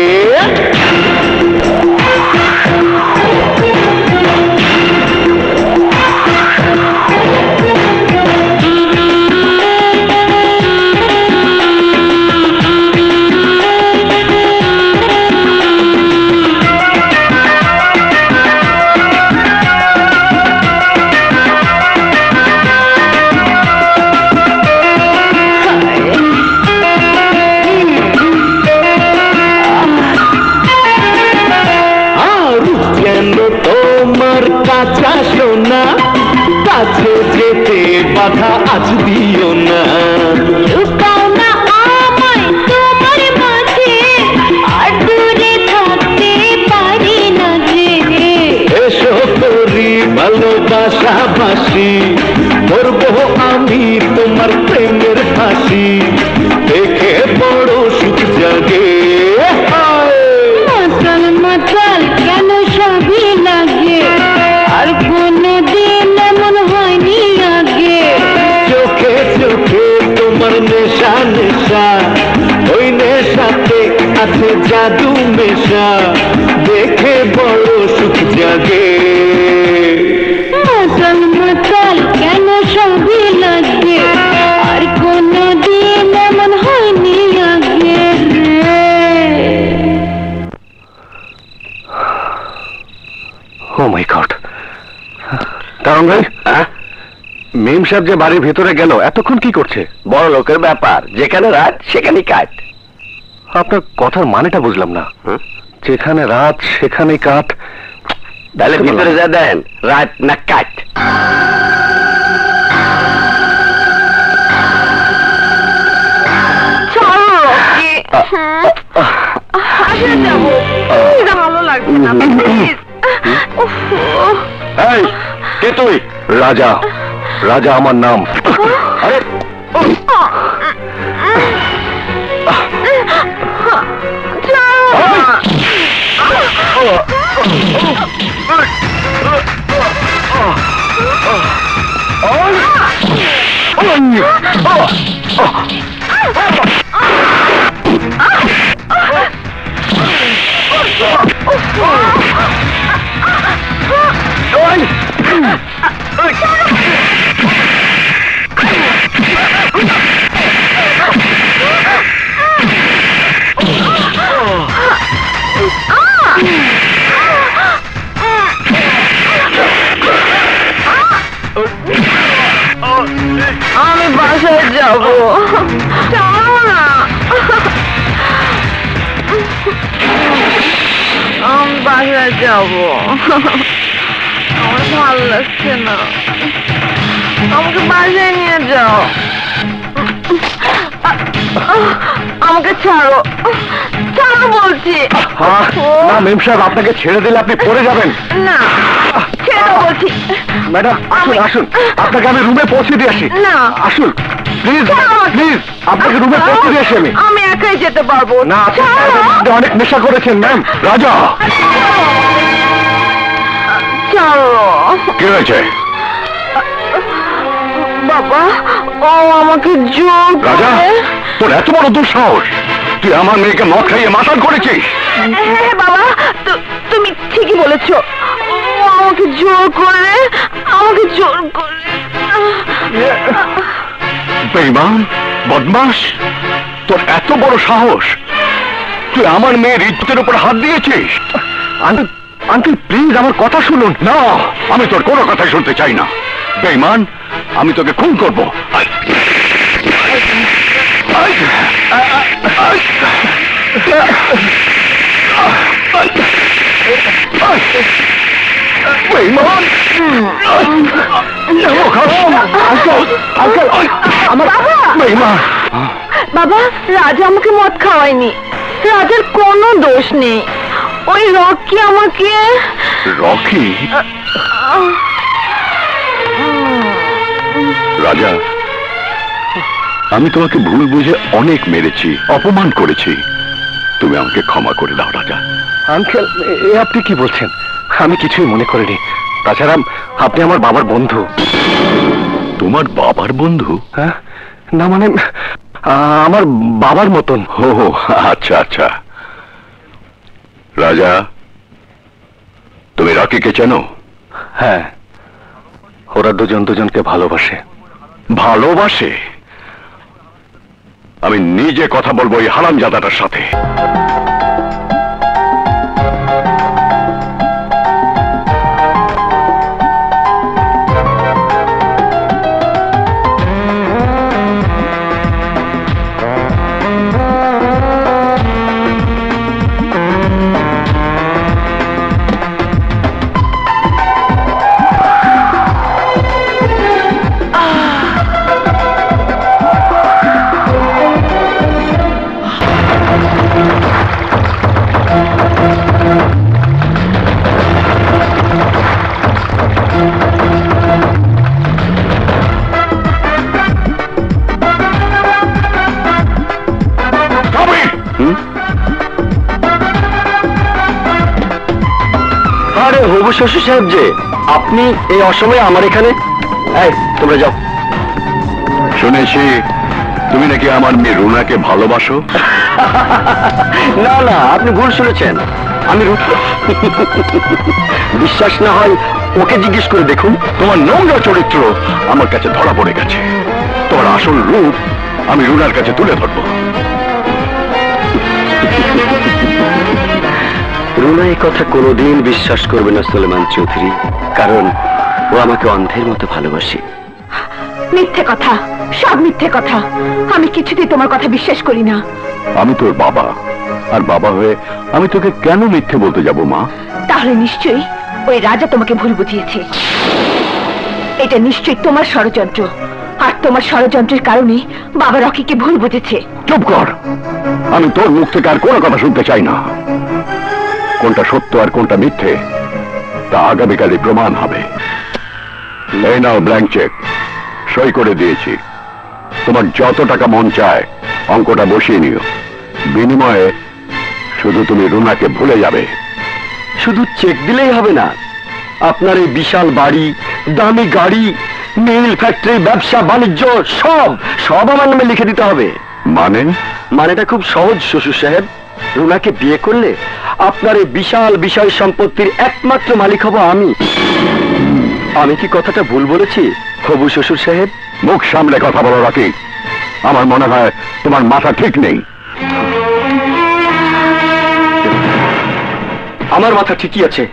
কাঁচা সোনা কাছে যেতে বাধা আজ দিও না, লুকাও না আমায় তোমার মাঝে, আর দূরে থাকতে পারি না যে। এসো করি ভালোবাসাবাসি, করবো আমি তোমার প্রেমের ফাঁসি, দেখে বড় সুখ জাগে। মাতাল মাতাল কেন সবই লাগে, আর কোন দিন এমন হয়নি আগে। চোখে চোখে তোমার নেশা নেশা, ওই নেশাতে আছে জাদু নেশা, দেখে বড় সুখ জাগে। মাতাল মাতাল কেন সবই লাগে, আর কোন দিন এমন হয়নি আগে রে। ও মাই গড, কারণ ভাই মেম সাহেব যে বাড়ির ভেতরে গেল, এতক্ষণ কি করছে? বড় লোকের ব্যাপার, যেখানে রাত সেখানে কাট। আপনার কথার মানেটা বুঝলাম না। যেখানে রাত সেখানে কাঠ, তাহলে ভিতরে যা দেন রাত না কাঠ। ভালো লাগছে না। এই কে তুই? রাজা, রাজা আমার নাম। আরে আমি বাসায় যাবো, চলো না। আমি বাসায় যাবো, আমার ভালো লাগছে না, আমাকে বাসায় নিয়ে যাও। আমাকে ছাড়ো, ছাড়ো বলছি। না মেম সাহেব, আপনাকে ছেড়ে দিলে আপনি পড়ে যাবেন। না, ছেড়ে বলছি। ম্যাডাম আসুন আসুন, আপনাকে আমি রুমে পৌঁছে দিয়ে আসি। না আসুন প্লিজ প্লিজ, আপনাকে রুমে পৌঁছে দিয়ে আসি আমি। আমি একাই যেতে পারবো না, আপনি অনেক নেশা করেছেন ম্যাম। রাজা, চলো। কি হয়েছে? বাবা, ও আমাকে জোর রাজা, করে। তোর এত বড় দুঃসাহস, তুই আমার মেয়েকে মদ খাইয়ে মাতাল করেছিস? হ্যাঁ বাবা, তুমি ঠিকই বলেছো। ও আমাকে জোর করে, আমাকে জোর করে। বেঈমান, বদমাশ, তোর এত বড় সাহস, তুই আমার মেয়ের ইজ্জতের উপর হাত দিয়েছিস? আঙ্কেল প্লিজ আমার কথা শুনুন। না, আমি তোর কোনো কথা শুনতে চাই না। বেঈমান, আমি তোকে খুন করবো। বেঈমান, বাবা, রাজা আমাকে মদ খাওয়ায়নি, রাজার কোনো দোষ নেই। ওই রকি আমাকে। রকি? রাজা, আমি তোমাকে ভুল বুঝে অনেক মেরেছি, অপমান করেছি, তুমি আমাকে ক্ষমা করে দাও রাজা। আঙ্কেল, এ আপনি কি বলছেন? আমি কিছুই মনে করিনি। তাছাড়া আপনি আমার বাবার বন্ধু। তোমার বাবার বন্ধু? হ্যাঁ, না মানে আমার বাবার মতন। ও আচ্ছা আচ্ছা। রাজা, তুমি রকিকে চেনো? হ্যাঁ, ওরা দুজন দুজনকে ভালোবাসে। ভালোবাসে? আমি নিজে কথা বলবো এই হারামজাদাটার সাথে। আরে হবু শ্বশুর সাহেব যে, আপনি এই অসময়ে আমার এখানে? এই তোমরা যাও। শুনেছি তুমি নাকি আমার মেয়ে রুনাকে ভালোবাসো। না না, আপনি ভুল শুনেছেন। আমি বিশ্বাস না হয় ওকে জিজ্ঞেস করে দেখুন। তোমার নোংরা চরিত্র আমার কাছে ধরা পড়ে গেছে। তোমার আসল রূপ আমি রুনার কাছে তুলে ধরবো। রুনা এই কথা কোনোদিন বিশ্বাস করবে না সুলেমান চৌধুরী, কারণ ও আমাকে অন্ধের মতো ভালোবাসে। মিথ্যে কথা, সব মিথ্যে কথা। আমি কিছুতেই তোমার কথা বিশ্বাস করি না। আমি তোর বাবা, আর বাবা হয়ে আমি তোকে কেন মিথ্যে বলতে যাব মা? তাহলে নিশ্চয়ই ওই রাজা তোমাকে ভুল বুঝিয়েছে। এটা নিশ্চয়ই তোমার ষড়যন্ত্র, আর তোমার ষড়যন্ত্রের কারণে বাবা রকিকে ভুল বুঝেছে। চুপ কর, আমি তোর মুখ থেকে আর কোনো কথা শুনতে চাই না। কোনটা সত্য আর কোনটা মিথ্যে তা আগামীকালই প্রমাণ হবে। এই নাও ব্ল্যাঙ্ক চেক, সই করে দিয়েছি। তোমার যত টাকা মন চায় অঙ্কটা বসিয়ে নিও। বিনিময়ে শুধু তুমি রুনাকে ভুলে যাবে। শুধু চেক দিলেই হবে না, আপনার এই বিশাল বাড়ি, দামি গাড়ি, মিল, ফ্যাক্টরি, ব্যবসা বাণিজ্য সব সব আমার নামে লিখে দিতে হবে। মানেটা খুব সহজ শ্বশুর সাহেব। রুনাকে বিয়ে করলে আপনার এই বিশাল বিষয় সম্পত্তির একমাত্র মালিক হব আমি। আমি কি কথাটা ভুল বলেছি হবু শ্বশুর সাহেব? মুখ সামলে কথা বলো রকি, আমার মনে হয় তোমার মাথা ঠিক নেই। আমার মাথা ঠিকই আছে,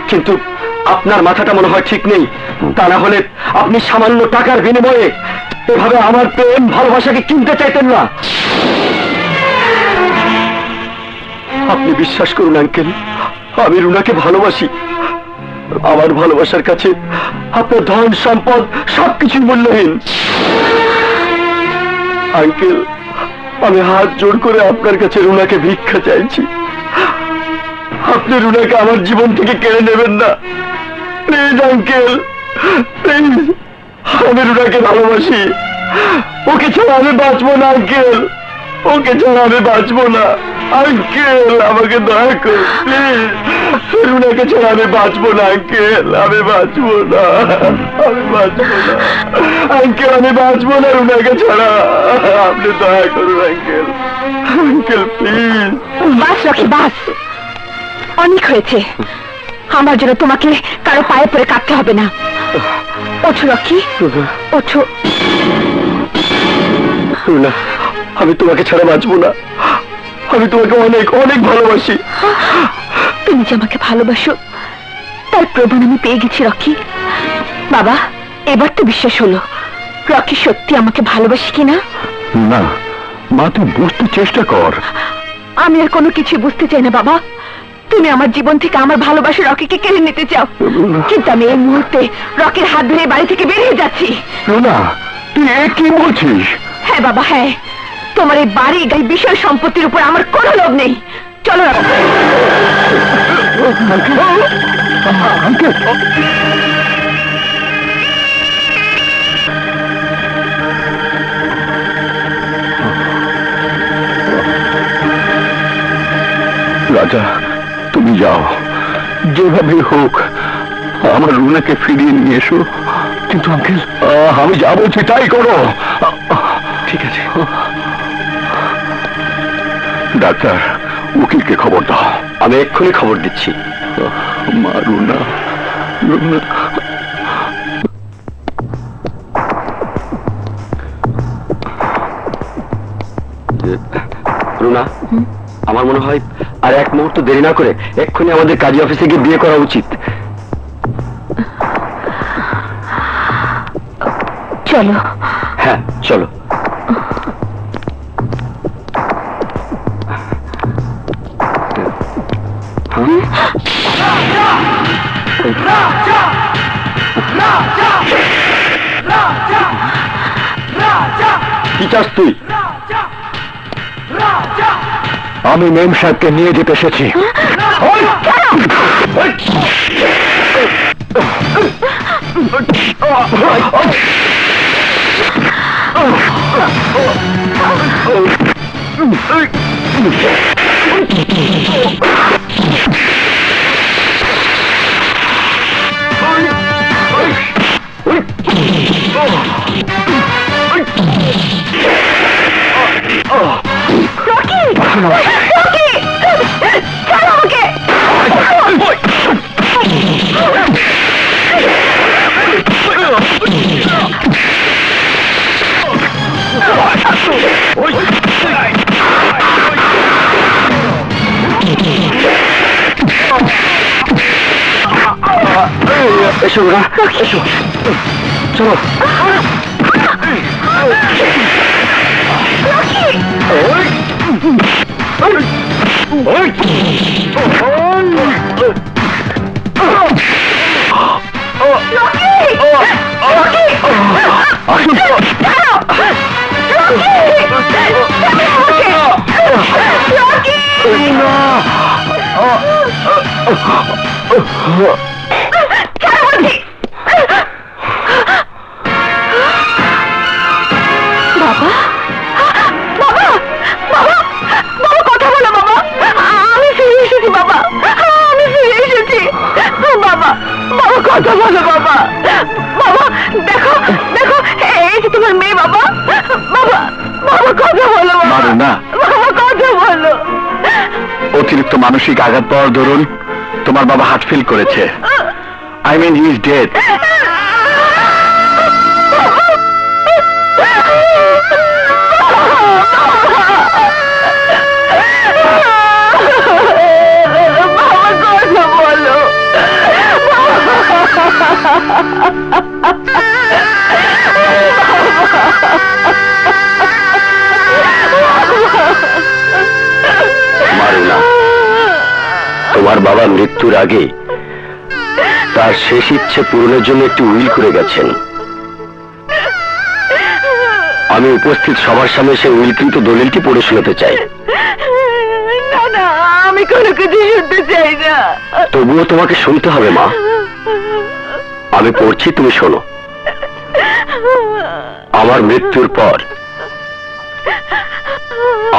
কিন্তু আপনার মাথাটা মনে হয় ঠিক নেই। তা না হলে আপনি সামান্য টাকার বিনিময়ে এভাবে আমার প্রেম ভালোবাসাকে কিনতে চাইতেন না। আপনি বিশ্বাস করুন আঙ্কেল, আমি রুনাকে ভালোবাসি। আমার ভালোবাসার কাছে আপনার ধন সম্পদ সবকিছুই মূল্যহীন। আঙ্কেল, আমি হাত জোড় করে আপনার কাছে রুনাকে ভিক্ষা চাইছি। আপনি রুনাকে আমার জীবন থেকে কেড়ে নেবেন না, প্লিজ আঙ্কেল, প্লিজ। আমি রুনাকে ভালোবাসি, ওকে ছাড়া আমি বাঁচবো না আঙ্কেল, ওকে ছাড়া আমি বাঁচবো না আঙ্কেল, আমাকে দয়া করুন প্লিজ। রুনাকে ছাড়া আমি বাঁচবো না আঙ্কেল, আমি বাঁচবো না, আমি বাঁচবো না আঙ্কেল, আমি বাঁচবো না রুনাকে ছাড়া। আপনি দয়া করুন আঙ্কেল, আঙ্কেল প্লিজ। বাস রকি বাস, অনেক হয়েছে। আমার জন্য তোমাকে কারো পায়ে পড়ে কাঁদতে হবে না। ওঠো রকি, ওঠো। রুনা, আমি তোমাকে ছাড়া বাঁচবো না, আমি তোমাকে অনেক অনেক ভালোবাসি। তুমি যে আমাকে ভালোবাসো তার প্রমাণ আমি পেয়ে গেছি রকি। বাবা, এবার তো বিশ্বাস হলো রকি সত্যি আমাকে ভালোবাসি কিনা। না মা, তুই বুঝতে চেষ্টা কর। আমি আর কোনো কিছু বুঝতে চাই না বাবা। তুমি আমার জীবন থেকে আমার ভালোবাসা রকিকে কেড়ে নিতে চাও, কিন্তু আমি এই মুহূর্তে রকির হাত ধরে বাড়ি থেকে বেরিয়ে যাচ্ছি। রুনা, তুই কি বলছিস? হ্যাঁ বাবা, হ্যাঁ। তোমার এই বাড়ি গাড়ি বিষয় সম্পত্তির উপর আমার কোনো লোভ নেই। চলো রাজা, তুমি যাও, যেভাবে হোক আমার রুনাকে ফিরিয়ে নিয়ে এসো। কিন্তু আঙ্কেল, আমি যা বলছি তাই করো। ঠিক আছে। ডাক্তার, উকিলকে খবর দাও। আমি এক্ষুনি খবর দিচ্ছি। মা, রুনা, রুনা। রুনা, আমার মনে হয় আর এক মুহূর্ত দেরি না করে এক্ষুনি আমাদের কাজী অফিসে গিয়ে বিয়ে করা উচিত। চলো। হ্যাঁ চলো। কি চাস তুই? আমি মেম সাহেবকে নিয়ে যেতে এসেছি। এসো না, এসো, চলো। কথা বলো বাবা, বাবা দেখো দেখো এই যে তোমার মেয়ে বাবা, বাবা বাবা কথা বলো বাবা, না বাবা কথা বলো। অতিরিক্ত মানসিক আঘাত পাওয়ার দরুন তোমার বাবা হার্ট ফেল করেছে। I mean he is dead. মারুনা, তোমার বাবা মৃত্যুর আগে তার শেষ ইচ্ছে পূরণের জন্য একটি উইল করে গেছেন। আমি উপস্থিত সবার সামনে সেই উইলকৃত দলিলটি পড়ে শোনাতে চাই। না না, আমি কোনো কিছু শুনতে চাই না। তবুও তোমাকে শুনতে হবে মা। আমি পড়ছি, তুমি শোনো। আমার মৃত্যুর পর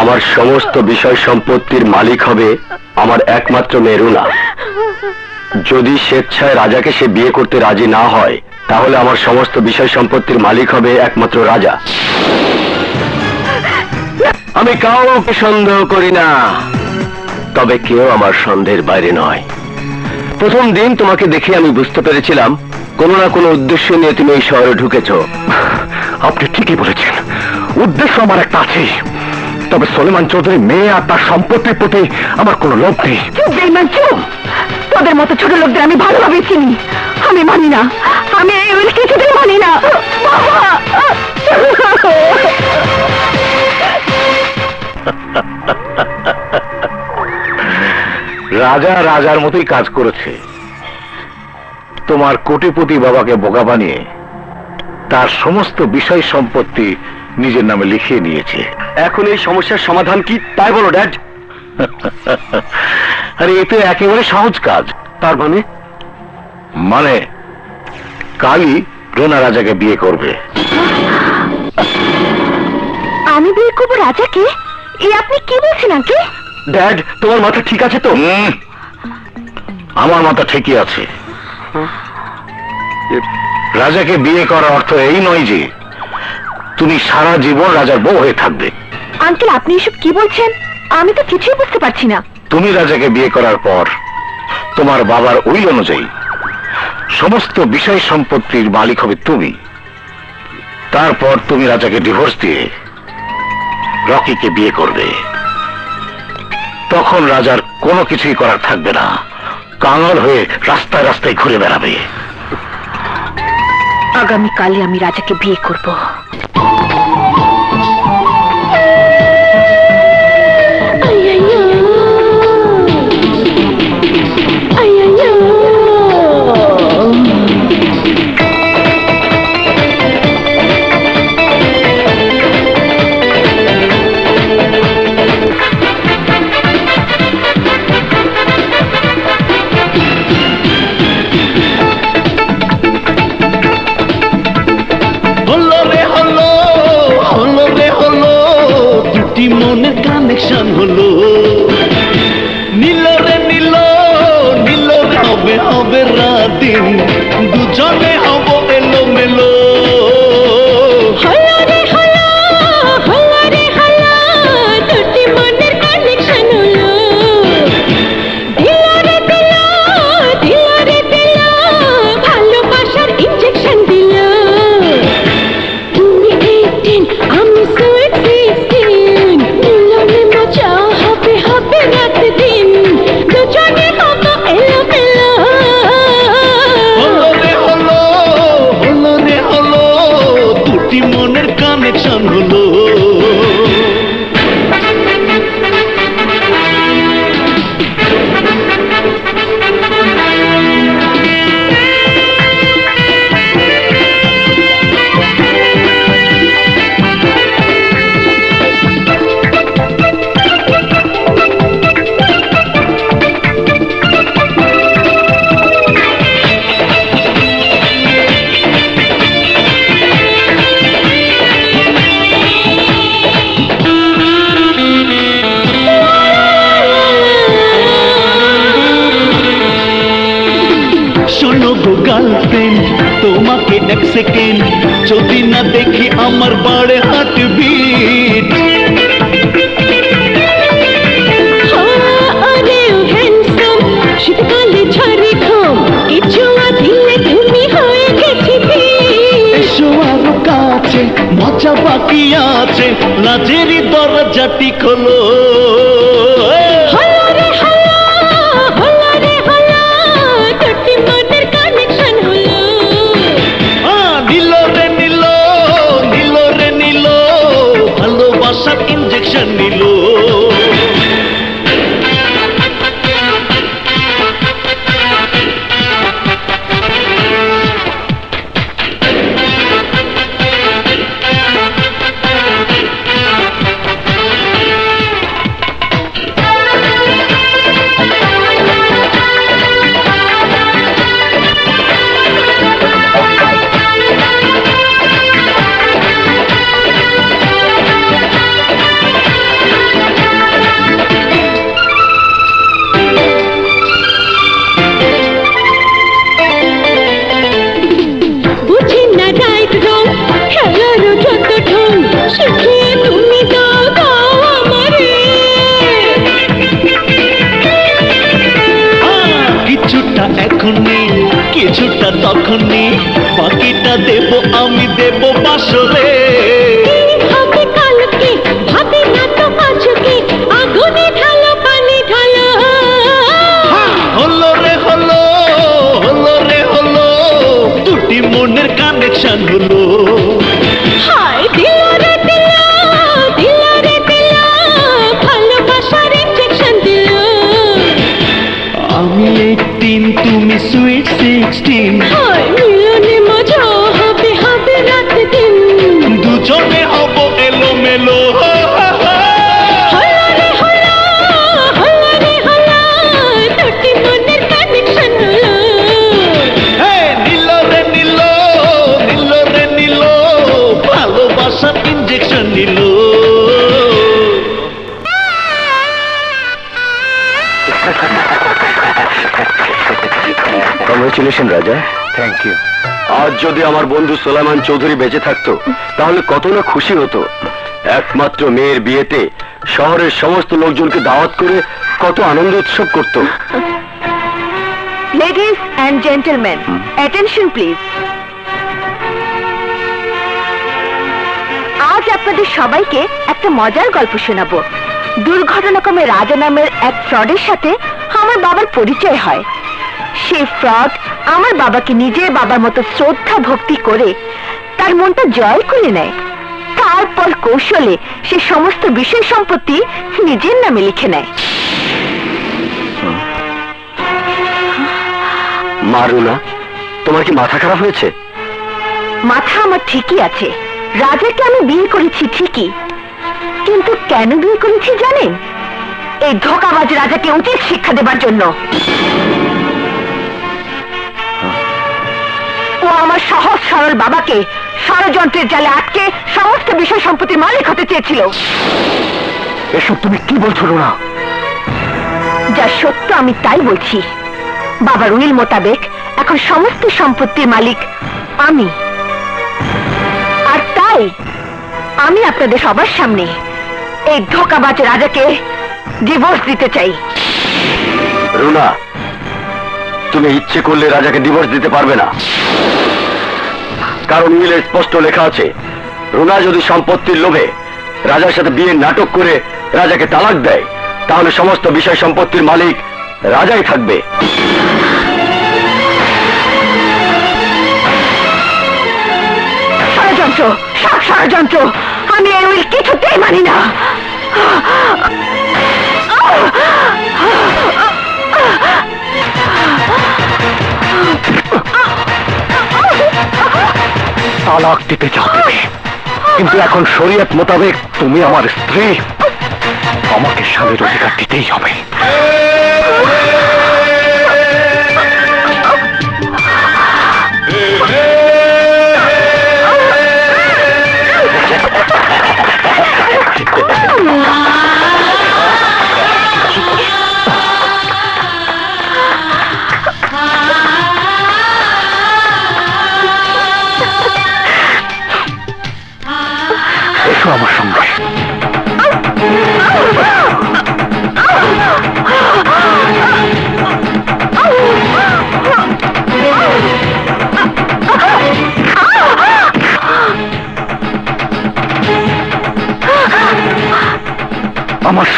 আমার সমস্ত বিষয় সম্পত্তির মালিক হবে আমার একমাত্র মেয়ে রুনা। যদি স্বেচ্ছায় রাজাকে সে বিয়ে করতে রাজি না হয়, তাহলে আমার সমস্ত বিষয় সম্পত্তির মালিক হবে একমাত্র রাজা। আমি কাউকে সন্দেহ করি না, তবে কেউ আমার সন্দেহের বাইরে নয়। প্রথম দিন তোমাকে দেখে আমি বুঝতে পেরেছিলাম কোনো না কোনো উদ্দেশ্য নিয়ে তুমি এই শহরে ঢুকেছ। আপনি ঠিকই বলেছেন, উদ্দেশ্য আমার একটা আছে, তবে সলেমান চৌধুরী মেয়ে আর তার সম্পত্তির প্রতি আমার কোনো লোভ নেই। চুপ বেঈমান চুপ! তোদের মতো ছোট লোকদের আমি ভালোভাবে চিনি। আমি মানি না, আমি এই উইল কিছুতেই মানি না বাবা। রাজা রাজার মতোই কাজ করেছে। তোমার কোটিপতি বাবাকে বোকা বানিয়ে তার সমস্ত বিষয় সম্পত্তি নিজের নামে লিখিয়ে নিয়েছে। এখন এই সমস্যার সমাধান কি তাই বলো ড্যাড? আরে এতে একেবারে সহজ কাজ। তার মানে কালই রুনা রাজাকে বিয়ে করবে। আমি বিয়ে করবো রাজাকে? এই আপনি কি বলছেন আঙ্কেল? ড্যাড, তোমার মাথা ঠিক আছে তো? আমার মাথা ঠিকই আছে। রাজাকে বিয়ে করার অর্থ এই নয় যে তুমি সারা জীবন রাজার বউ হয়ে থাকবে। আঙ্কেল আপনি এসব কি বলছেন? আমি তো কিছুই বুঝতে পারছি না। তুমি রাজাকে বিয়ে করার পর তোমার বাবার উইল অনুযায়ী সমস্ত বিষয় সম্পত্তির মালিক হবে তুমি। তারপর তুমি রাজাকে ডিভোর্স দিয়ে রকিকে বিয়ে করবে। তখন রাজার কোনো কিছুই করার থাকবে না, কাঙাল হয়ে রাস্তায় রাস্তায় ঘুরে বেড়াবে। আগামীকালই আমি রাজাকে বিয়ে করব। মনের কানেকশন হলো, নীল রে নীল, নীল হবে হবে রাত দিন, দুজনে হব এলো মেলো। দুটি মনের কানেকশন হলো, দিল রে দিল, দিল রে দিল, ভালোবাসার ইনজেকশন দিল। তুমি 18, আমি সুইট 16, মিলনে মজা হবে হবে রাত দিন, দুজনে হব এলো মেলো। গার্লফ্রেন্ড তোমাকে এক সেকেন্ড যদি না দেখি আমার বাড়ে হার্টবিট শীতকালে ঝরে ঘুম কিছু দিলে তুমি হয়ে গেছি এসো আরো কাছে মজা বাকি আছে লাজেরই দরজাটি খোলো ইঞ্জেকশন নিল কিছুটা তখনই বাকিটা দেব আমি দেব বাসরে হবে কালকে ভাবে না তো আজকে আগুনে ঢালো পানি ঢালো হলো রে হলো হলো রে হলো দুটি মনের কানেকশন হলো হায় দিল রে দিল দিল রে দিল ভালোবাসার ইনজেকশন দিল আমি 18 তুমি সুইট 16 হায় মিলনে মজা হবে হবে রাত দিন দুজনে হব এলো মেলো হলো রে হলো হলো রে হলো দুটি মনের কানেকশন হলো নীল রে নীল নীল রে নীল ভালোবাসার ইনজেকশন নিল কংগ্রেচুলেশন রাজা। Thank you. আজ যদি আমার বন্ধু সোলাইমান চৌধুরী বেঁচে থাকতো তাহলে কত না খুশি হতো। একমাত্র মেয়ের বিয়েতে শহরের সমস্ত লোকজনকে দাওয়াত করে কত আনন্দ উৎসব করত। Ladies and gentleman, attention please. আজ আপনাদের সবাইকে একটা মজার গল্প শোনাবো। দুর্ঘটনাক্রমে রাজা নামের এক ফ্রডের সাথে আমার বাবার পরিচয় হয়। সেই ফ্রড আমার বাবাকে নিজের বাবার মতো শ্রদ্ধা ভক্তি করে তার মনটা জয় করে নেয়। তারপর কৌশলে সে সমস্ত বিষয় সম্পত্তি নিজের নামে লিখে নেয়। মারুনা, তোমার কি মাথা খারাপ হয়েছে? মাথা আমার ঠিকই আছে। রাজাকে আমি বিয়ে করেছি ঠিকই, কিন্তু কেন বিয়ে করেছি জানেন? এই ধোঁকাবাজ রাজাকে উচিত শিক্ষা দেবার জন্য। ও আমার সহজ সরল বাবাকে ষড়যন্ত্রের জালে আটকে সমস্ত বিষয় সম্পত্তির মালিক হতে চেয়েছিল। এসব তুমি কি বলছো রুনা? যা সত্য আমি তাই বলছি। বাবার উইল মোতাবেক এখন সমস্ত সম্পত্তির মালিক আমি, আর তাই আমি আপনাদের সবার সামনে এই ধোঁকাবাজ রাজাকে ডিভোর্স দিতে চাই। রুনা, তুমি ইচ্ছে করলে রাজাকে ডিভোর্স দিতে পারবে না, কারণ উইলে স্পষ্ট লেখা আছে রুনা যদি সম্পত্তির লোভে রাজার সাথে বিয়ের নাটক করে রাজাকে তালাক দেয় তাহলে সমস্ত বিষয় সম্পত্তির মালিক রাজাই থাকবে। ষড়যন্ত্র, সব ষড়যন্ত্র। আমি এই উইল কিছুতেই মানি না। তালাক দিতে চাবে, কিন্তু এখন শরীয়ত মোতাবেক তুমি আমার স্ত্রী, আমাকে স্বামীর অধিকার দিতেই হবে।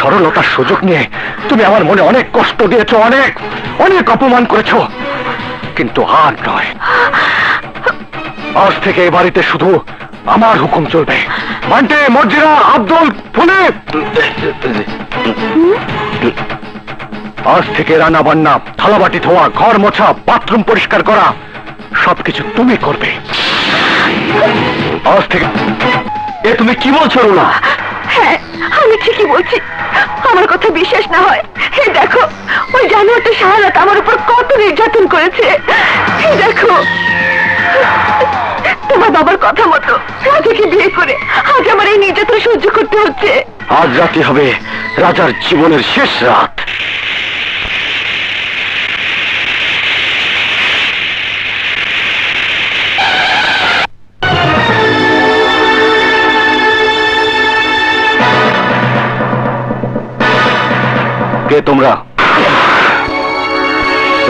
সরলতার সুযোগ নিয়ে তুমি আমার মনে অনেক কষ্ট দিয়েছো, অনেক অনেক অপমান করেছো, কিন্তু আর নয়। আজ থেকে এই বাড়িতে শুধু আমার হুকুম চলবে। বান্টি, মর্জিনা, আব্দুল, ফুলে, আজ থেকে রান্না বান্না, থালাবাটি ধোয়া, ঘর মোছা, বাথরুম পরিষ্কার করা সবকিছু তুমি করবে আজ থেকে। এ তুমি কি বলছো রুনা? হ্যাঁ, আমি ঠিকই বলছি। আমার কথা বিশ্বাস না হয়, এই দেখো ওই জানোয়ারটা সারা রাত আমার উপর কত নির্যাতন করেছে। এই দেখো, তোমার বাবার কথা মতো রাজাকে বিয়ে করে আজ আমার এই নির্যাতন সহ্য করতে হচ্ছে। আজ রাতে হবে রাজার জীবনের শেষ রাত। কে তোমরা?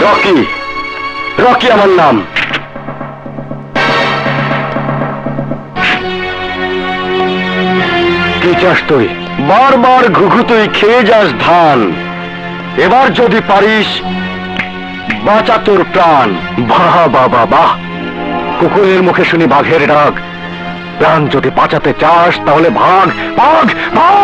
রকি, রকি আমার নাম। কি চাস তুই? বারবার ঘুঘু তুই খেয়ে যাস ধান, এবার যদি পারিস বাঁচা তোর প্রাণ। বাহ বাবা বাহ, কুকুরের মুখে শুনি বাঘের ডাক। প্রাণ যদি বাঁচাতে চাস তাহলে ভাগ ভাগ ভাগ।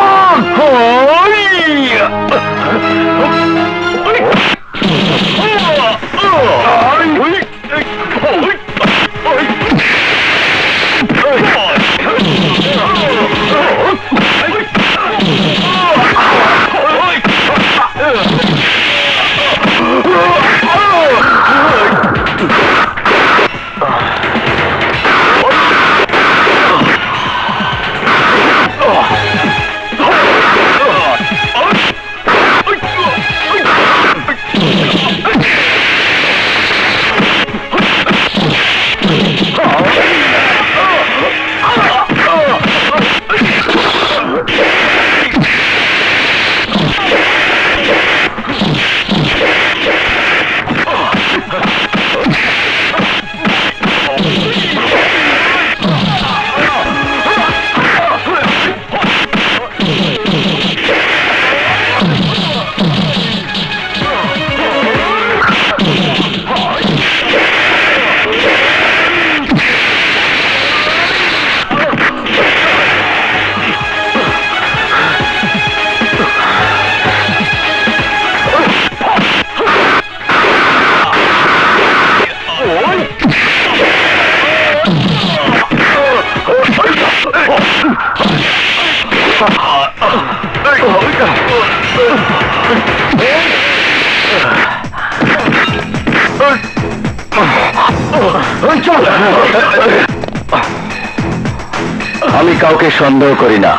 আমি কাউকে সন্দেহ করি না,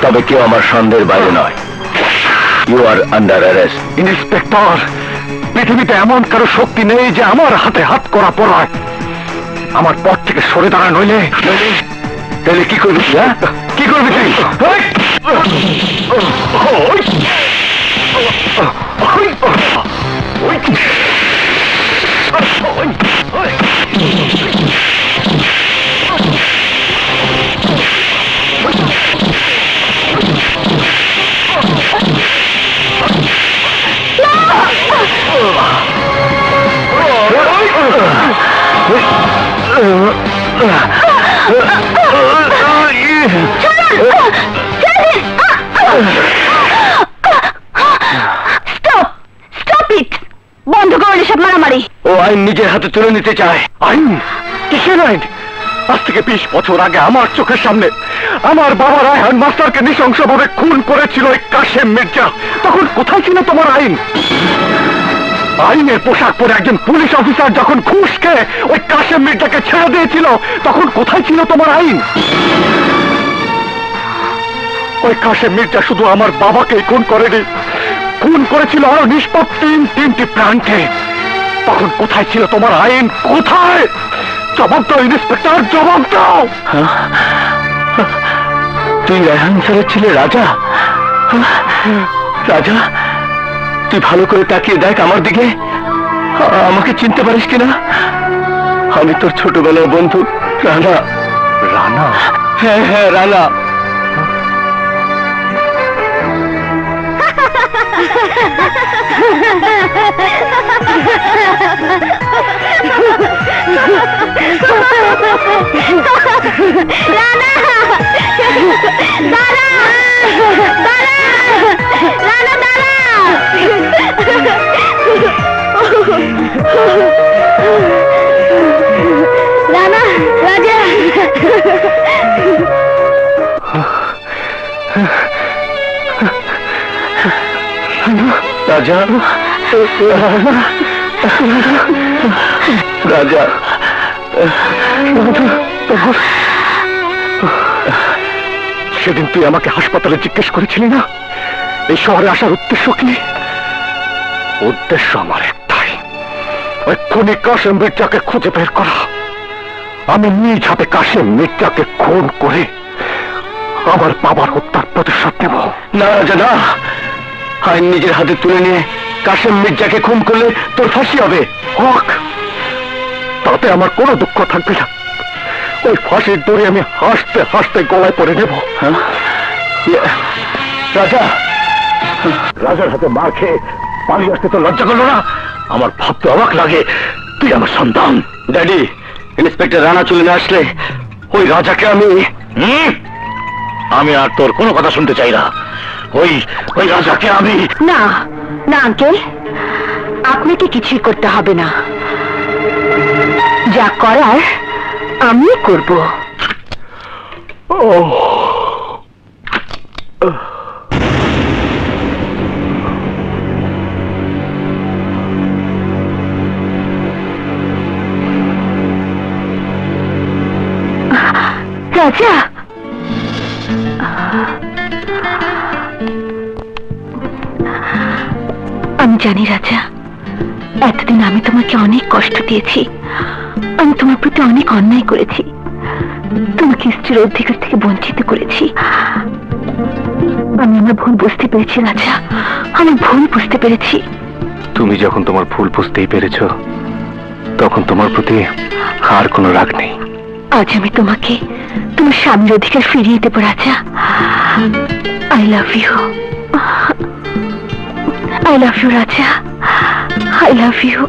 তবে কেউ আমার সন্দেহের বাইরে নয়। You are under arrest. Inspector, পৃথিবীতে এমন কারো শক্তি নেই যে আমার হাতে হাত করা পড়ায়। আমার পথ থেকে সরে দাঁড়া, নইলে তাহলে কি করবি? হ্যাঁ, কি করবি তুই? বন্ধ করুন এসব মারামারি। ও আইন নিজের হাতে তুলে নিতে চায়। আইন? কিসের আইন? আজ থেকে 20 বছর আগে আমার চোখের সামনে আমার বাবা রায়হান মাস্টারকে নৃশংসভাবে খুন করেছিল ওই কাশেম মির্জা। তখন কোথায় ছিল তোমার আইন? আইনের পোশাক পরে একজন পুলিশ অফিসার যখন ঘুষ খেয়ে ওই কাশেম মির্জাকে ছেড়ে দিয়েছিল, তখন কোথায় ছিল তোমার আইন? ওই কাশেম মির্জা শুধু আমার বাবাকেই খুন করেনি, খুন করেছিল আরো নিষ্পাপ তিনটি প্রাণকে। তখন কোথায় ছিল তোমার আইন? কোথায়? জবাব দাও ইন্সপেক্টর, জবাব দাও। তুই রায়হান স্যারের ছেলে রাজা? রাজা, তুই ভালো করে তাকিয়ে দেখ আমার দিকে। আমাকে চিনতে পারিস কিনা? আমি তোর ছোটবেলার বন্ধু রানা। রানা? হ্যাঁ হ্যাঁ, রানা। রানা দাঁড়া, দাঁড়া, রানা দাঁড়া। রানা, রাজা, রাজা, রাজা, সেদিন তুই আমাকে হাসপাতালে জিজ্ঞেস করেছিলি না এই শহরে আসার উদ্দেশ্য কি? উদ্দেশ্য আমার একটাই, ওই খুনি কাশেম মির্জাকে খুঁজে বের করা। আমি নিজ হাতে কাশেম মির্জাকে খুন করে আমার বাবার হত্যার প্রতিশোধ নেব। না রাজা না, আইন নিজের হাতে তুলে নিয়ে কাশেম মির্জাকে খুন করলে তোর ফাঁসি হবে। হোক, তাতে আমার কোনো দুঃখ থাকবে না। ওই ফাঁসির দড়ি আমি হাসতে হাসতে গলায় পরে নেব। রাজা, রাজার হাতে মার খেয়ে পালিয়ে আসতে তো লজ্জা করলো না? আমার ভাবতে অবাক লাগে, তুই আমার সন্তান। ড্যাডি, ইন্সপেক্টর রানা চলে না আসলে ওই রাজাকে আমি আর তোর কোনো কথা শুনতে চাই না। ওই ওই রাজাকে আমি না না আঙ্কেল, আপনাকে কিছুই করতে হবে না, যা করার আমি করব। রাজা, আমি জানি রাজা, এতদিন আমি তোমাকে অনেক কষ্ট দিয়েছি, আমি তোমার প্রতি অনেক অন্যায় করেছি, তোমাকে স্ত্রীর অধিকার থেকে বঞ্চিত করেছি। আমি আমার ভুল বুঝতে পেরেছি রাজা, আমি ভুল বুঝতে পেরেছি। তুমি যখন তোমার ভুল বুঝতেই পেরেছ, তখন তোমার প্রতি আর কোনো রাগ নেই। আজ আমি তোমাকে তোমার স্বামীর অধিকার ফিরিয়ে দেব রাজা। I love you, I love you রাজা, আই লাভ ইউ।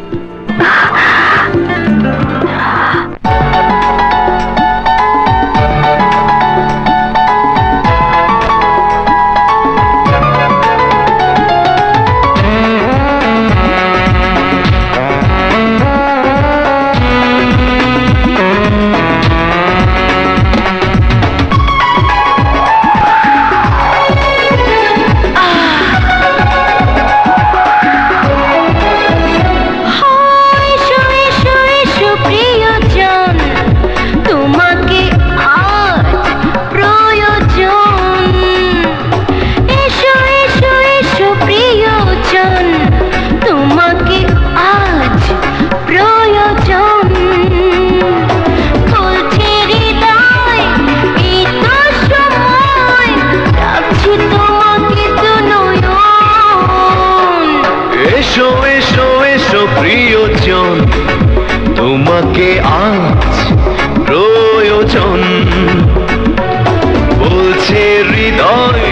তোমাকে আজ প্রয়োজন, বলছে হৃদয়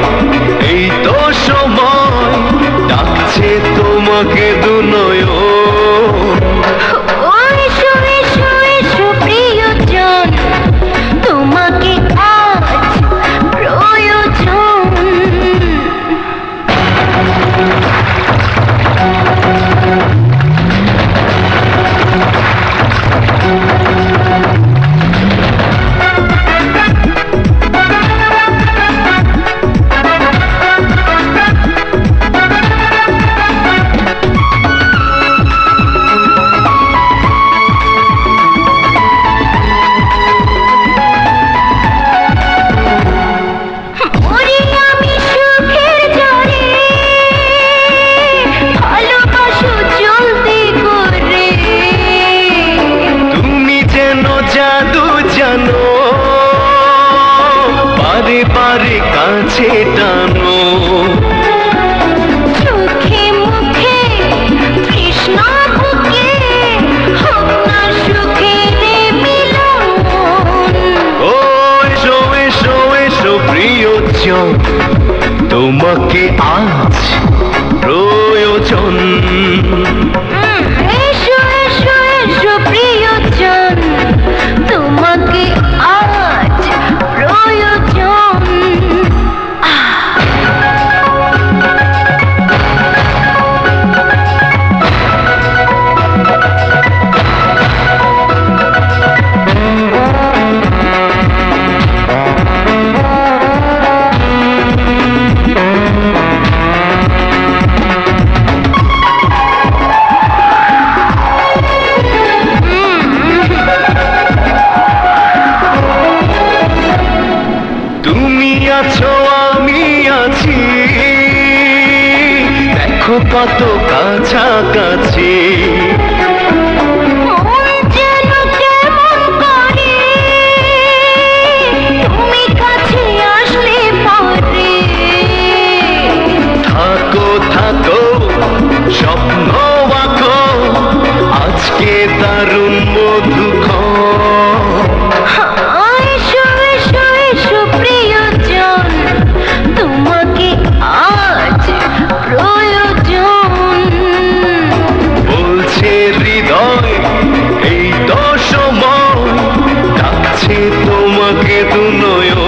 এই তো সময়, ডাকছে তোমাকে দুনয়ন। এসো এসো এসো প্রিয়জন, তোমাকে আজ প্রয়োজন। তোমাকে আজ কত কাছাকাছি। মন যেন কেমন করে তুমি কাছে আসলে পরে। থাকো থাকো স্বপ্ন আঁকো আজকে দারুণ মধুক্ষণ। এসো এসো এসো প্রিয়জন, তোমাকে আজ প্রয়োজন। বলছে হৃদয় এই তো সময়, ডাকছে তোমাকে দুনয়ন।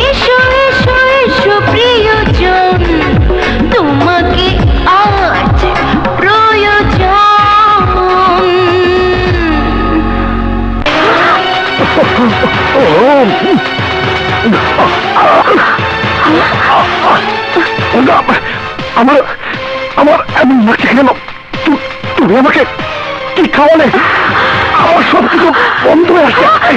এসো এসো এসো প্রিয়জন, তোমাকে আজ প্রয়োজন। আমার আমার এমন লাগছে কেন? তুমি আমাকে কি খাওয়ালে? আমার সব কিছু বন্ধ হয়ে আসছে।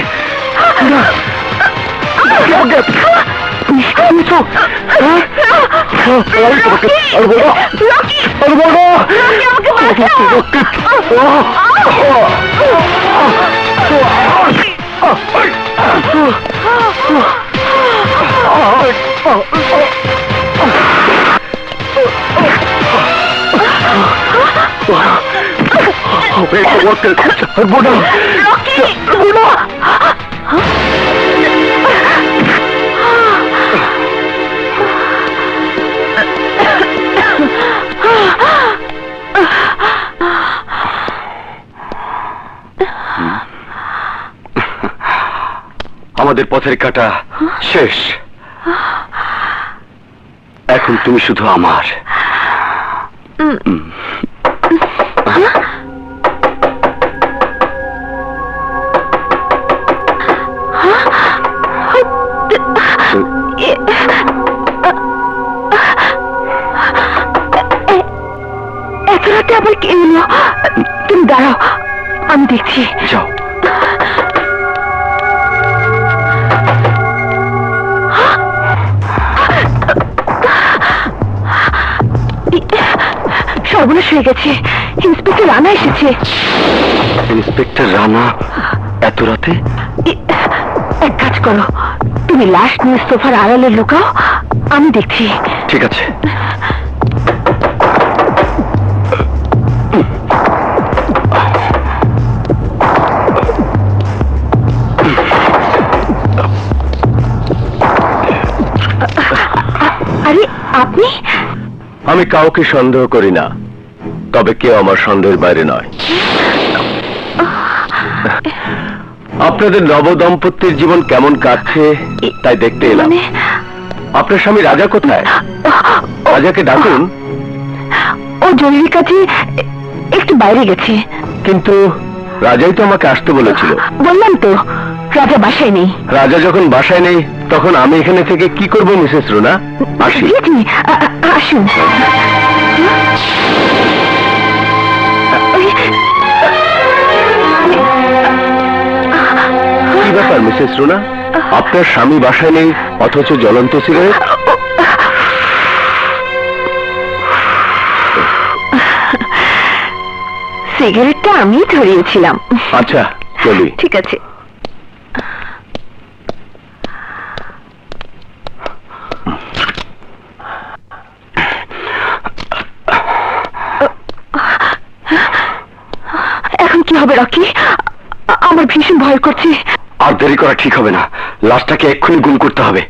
আমাদের পথের কাটা শেষ, এখন তুমি শুধু আমার। এত রাতে আবার কে এলো? তুমি দাঁড়াও, আমি দেখছি। যাও। সর্বনাশ হয়ে গেছে, ইন্সপেক্টর রানা এসেছে। ইন্সপেক্টর রানা এত রাতে? এক কাজ করো, তুমি লাশ নিয়ে সোফার আড়ালে লুকাও, আমি দেখছি। ঠিক আছে। আরে আপনি? আমি কাউকে সন্দেহ করি না, তবে কেউ আমার সন্দেহের বাইরে নয়। আপনাদের নবদম্পতির জীবন কেমন কাটছে তাই দেখতে এলাম। আপনার স্বামী রাজা কোথায়? রাজাকে ডাকুন। ও জরুরি কাজে একটু বাইরে গেছে। কিন্তু রাজাই তো আমাকে আসতে বলেছিল। বললাম তো রাজা বাসায় নেই। রাজা যখন বাসায় নেই তখন আমি এখানে থেকে কি করব মিসেস রুনা? আসি। আসুন। কি ব্যাপার মিসেস রুনা, আপনার স্বামী বাসায় নেই অথচ জ্বলন্ত সিগারেট? সিগারেটটা আমি ধরিয়েছিলাম। আচ্ছা চলি। ঠিক আছে। এখন কি হবে রকি? আমার ভীষণ ভয় করছে। আর দেরি করা ঠিক হবে না, লাশটাকে এক্ষুনি গুম করতে হবে।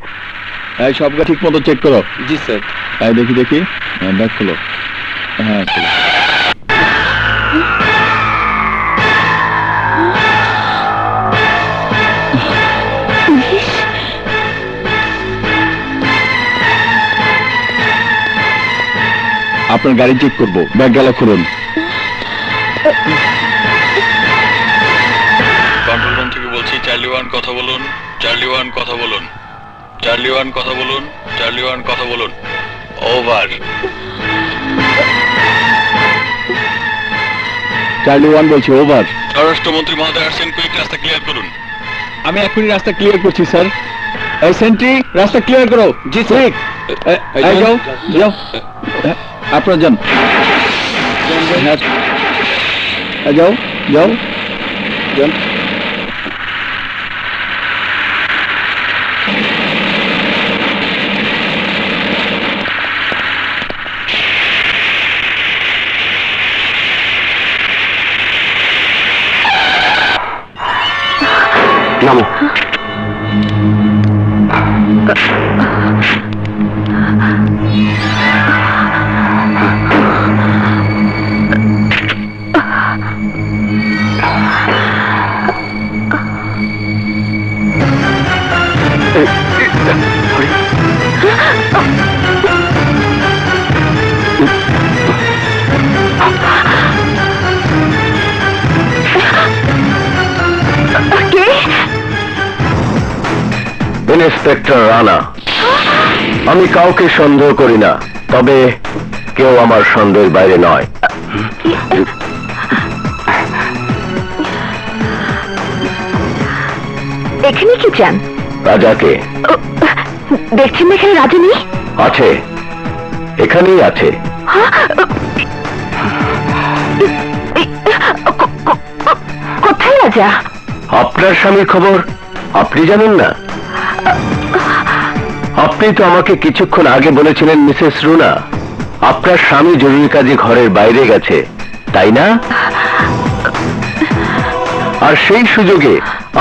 এই সবটা ঠিক মতো চেক করো। জি স্যার। এই দেখি দেখি, ব্যাগ খোলো। হ্যাঁ খোলো। আপনার গাড়ি চেক করবো, ব্যাগ গেলা খুলুন। কন্ট্রোল রুম থেকে বলছি, চার্লি 1 কথা বলুন। চার্লি 1 কথা বলুন। চার্লি 1 কথা বলুন। চার্লি 1 কথা বলুন। ওভার। চার্লি 1 বলছি, ওভার। স্বরাষ্ট্রমন্ত্রী মহোদয় আসছেন, কুইক রাস্তা ক্লিয়ার করুন। আমি এখনই রাস্তা ক্লিয়ার করছি স্যার। এই সেন্ট্রি রাস্তা ক্লিয়ার করো। জি স্যার। যাও যাও আপনারা যান, যাও যাও যান। নামো। ইন্সপেক্টর রানা, আমি কাউকে সন্দেহ করি না, তবে কেউ আমার সন্দেহের বাইরে নয়। এখানে কি চান? রাজাকে দেখছেন এখানে রাজা নেই? আছে, এখানেই আছে। কোথায় রাজা? আপনার স্বামীর খবর আপনি জানেন না? আপনি তো আমাকে কিছুক্ষণ আগে বলেছিলেন মিসেস রুনা, আপনার স্বামী জরুরি কাজে ঘরের বাইরে গেছে, তাই না? আর সেই সুযোগে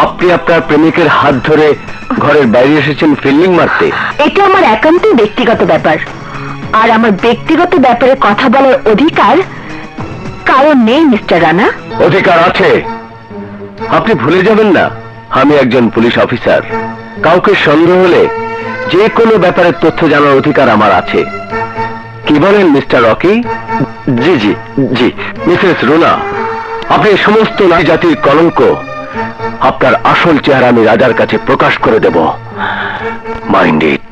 আপনি আপনার প্রেমিকের হাত ধরে ঘরের বাইরে এসেছেন ফিল্ডিং মারতে। এটা আমার একান্ত ব্যক্তিগত ব্যাপার, আর আমার ব্যক্তিগত ব্যাপারে কথা বলার অধিকার কারণ নেই মিস্টার রানা। অধিকার আছে, আপনি ভুলে যাবেন না আমি একজন পুলিশ অফিসার। কাউকে সন্দেহ হলে যে কোনো ব্যাপারে তথ্য জানার অধিকার আমার আছে। কি বলেন মিস্টার রকি? জি জি জি। মিসেস রুনা, আপনি সমস্ত নারী জাতির কলঙ্ক, আপনার আসল চেহারা আমি রাজার কাছে প্রকাশ করে দেব। Mind it.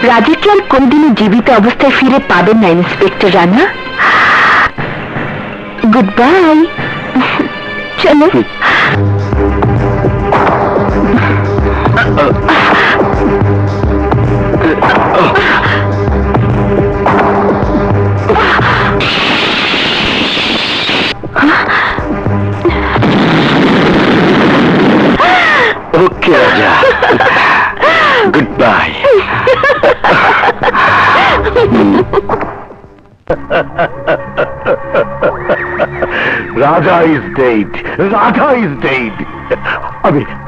রাজাকে আর কোনদিনও জীবিত অবস্থায় ফিরে পাবেন না ইন্সপেক্টর রানা। Good bye. চলো। ওকে রাজা, গুড বাই। রাজা ইজ ডেড, রাজা ইজ ডেড।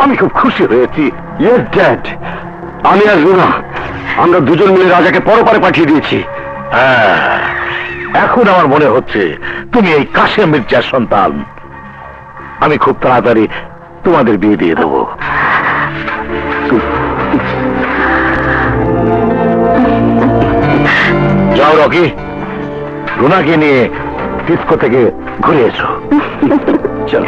আমি খুব খুশি হয়েছি। ইয়েস ড্যাড, আমি আর রুনা আমরা দুজন মিলে রাজাকে পরপারে পাঠিয়ে দিয়েছি। হ্যাঁ, এখন আমার মনে হচ্ছে তুমি এই কাশেম মির্জার সন্তান। আমি খুব তাড়াতাড়ি তোমাদের বিয়ে দিয়ে দেবো। যাও রকি, রুনাকে নিয়ে ডিস্কো থেকে ঘুরে এসো। চল।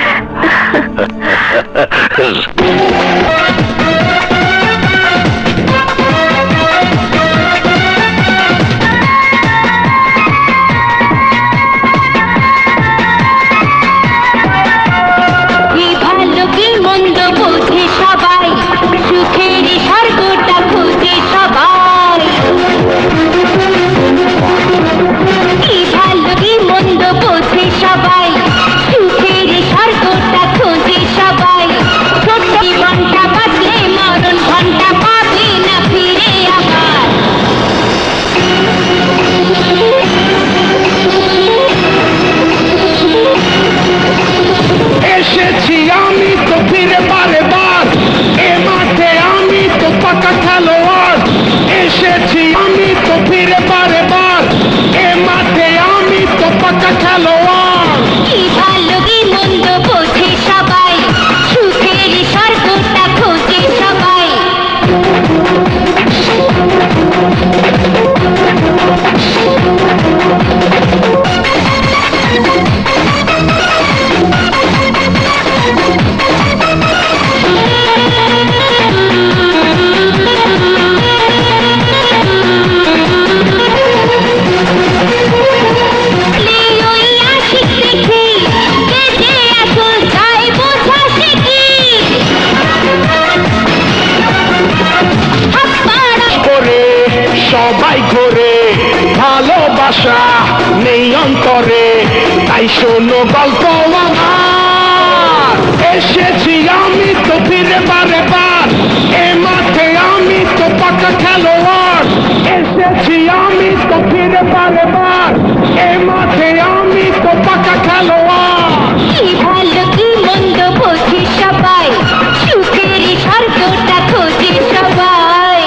কি ভালো কি মন্দ বোঝে সবাই, সুখের স্বর্গটা খোঁজে সবাই। কি ভালো কি মন্দ বোঝে সবাই, সুখের স্বর্গটা খোঁজে সবাই। ছোট্ট জীবনটা বাঁচলে মরণ ঘন্টা পাবে না ফিরে আবার। এসেছি আমি তো ফিরে বারে বার, এ মাঠে আমি তো পাকা খেলোয়াড়। এসেছি আমি তো ফিরে বারে বার, এ মাঠে আমি তো পাকা খেলোয়াড়। কি ভালো কি মন্দ বোঝে সবাই, সুখের স্বর্গটা খোঁজে সবাই। ওই আশি আশা নেই অন্তরে, তাই শোনো গল্প আমার। এসেছি আমি তো ফিরে বারে বার, এ মাঠে আমি তো পাকা খেলোয়াড়। এসেছি আমি তো ফিরে বারে বার, এ মাঠে আমি তো পাকা খেলোয়াড়। কি ভালো কি মন্দ বোঝে সবাই, সুখের স্বর্গটা খোঁজে সবাই।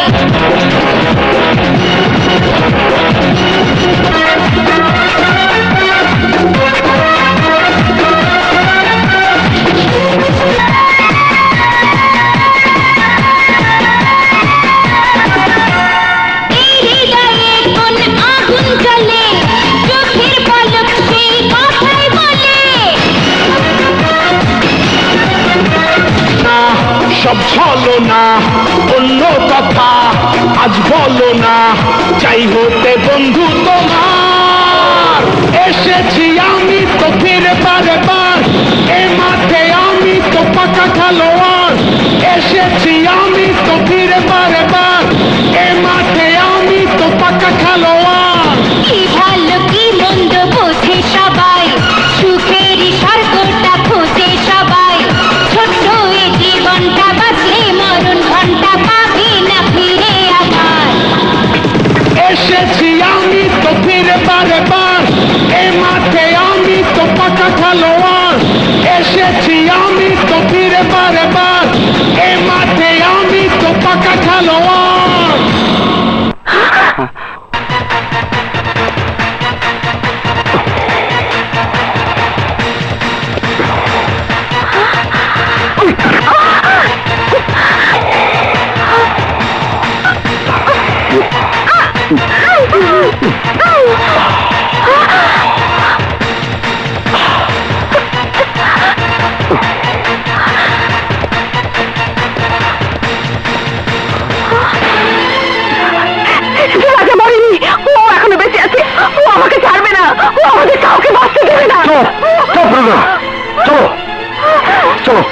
সব ছলো না অন্য কথা আজ বলো না, চাই হতে বন্ধু তোমার। এসেছি আমি তো ফিরে বারে বার, এ মাঠে আমি তো পাকা খেলোয়াড়। এসেছি আমি তো ফিরে বারে বার, এ মাঠে আমি তো পাকা খেলোয়াড়। কি ভালো কি মন্দ বোঝে সবাই, সুখের স্বর্গটা খোঁজে সবাই। ছোট্ট এই জীবনটা বাঁচলে মরণ ঘন্টা পাবে না ফিরে আবার। এসেছি আমি তো ফিরে বারে বার, এ মাঠে আমি তো পাকা খেলোয়াড়। এসেছি আমি তো ফিরে বারে বার, এ মাঠে আমি তো পাকা খেলোয়াড়। রাজা মরেনি, ও এখনো বেঁচে আছে। ও আমাকে ছাড়বে না, ও আমাদের কাউকে বাঁচতে দেবে না। চলো চলো।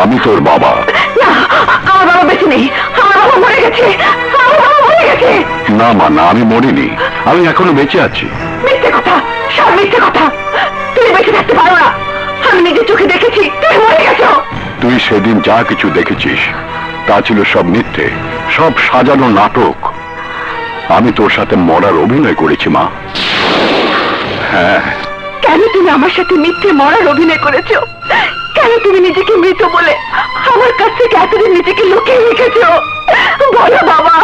আমি তোর বাবা। না, আমার বাবা বেঁচে নেই, আমার বাবা মরে গেছে, আমার বাবা মরে গেছে। না মা, না, আমি মরিনি, আমি এখনো বেঁচে আছি। মিথ্যে কথা, সব মিথ্যে কথা। তুমি বেঁচে থাকতে পারো না, আমি নিজের চোখে দেখেছি তুমি মরে গেছো। তুই সেদিন যা কিছু দেখেছিস তা ছিল সব মিথ্যে, সব সাজানো নাটক। আমি তোর সাথে মরার অভিনয় করেছি মা। হ্যাঁ। কেন তুমি আমার সাথে মিথ্যে মরার অভিনয় করেছো? কেন তুমি নিজেকে মৃত বলে আমার কাছ থেকে এতদিন নিজেকে লুকিয়ে রেখেছো? বলো বাবা,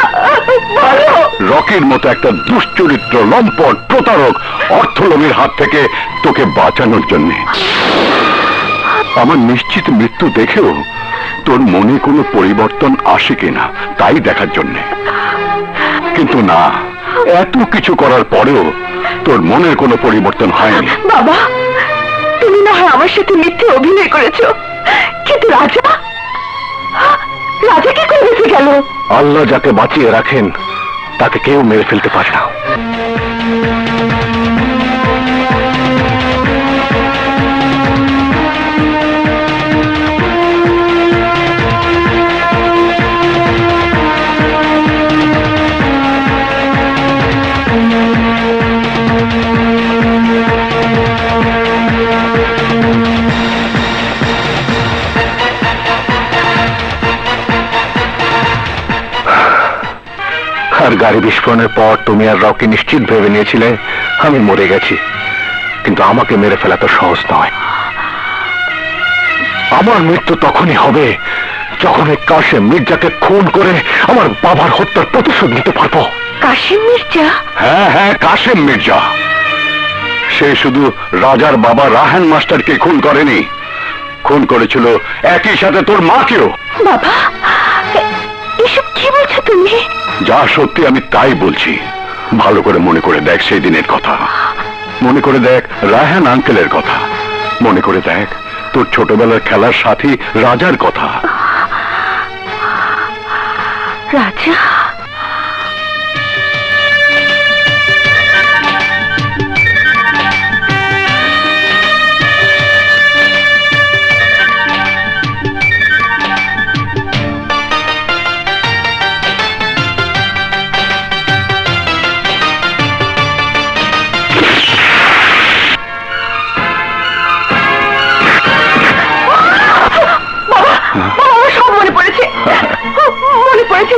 বলো। রকির মতো একটা দুশ্চরিত্র, লম্পট, প্রতারক, অর্থলোভীর হাত থেকে তোকে বাঁচানোর জন্য। আমার নিশ্চিত মৃত্যু দেখেও তোর মনে কোনো পরিবর্তন আসে কিনা তাই দেখার জন্যে। কিন্তু না, এত কিছু করার পরেও তোর মনের কোনো পরিবর্তন হয়নি। বাবা, তুমি না হয় আমার সাথে মিথ্যে অভিনয় করেছো, আল্লাহ যাকে বাঁচিয়ে রাখেন তাকে কেউ মেরে ফেলতে পারে না। আর গাড়ি বিস্ফোরণের পর তুমি আর রকি নিশ্চিত ভেবে নিয়েছিলে আমি মরে গেছি, কিন্তু আমাকে মেরে ফেলা তো সহজ নয়। আমার মৃত্যু তখনই হবে যখন এই কাশেম মির্জাকে খুন করে আমার বাবার হত্যার প্রতিশোধ নিতে পারবো। কাশেম মির্জা? হ্যাঁ হ্যাঁ, কাশেম মির্জা। সে শুধু রাজার বাবা রাহান মাস্টারকে খুন করেনি, খুন করেছিল একই সাথে তোর মাকেও। বাবা, এসব কি বলছো তুমি? যা সত্যি আমি তাই বলছি। ভালো করে মনে করে দেখ সেই দিনের কথা, মনে করে দেখ রায়হান আঙ্কেলের কথা, মনে করে দেখ তোর ছোটবেলার খেলার সাথী রাজার কথা। রাজা?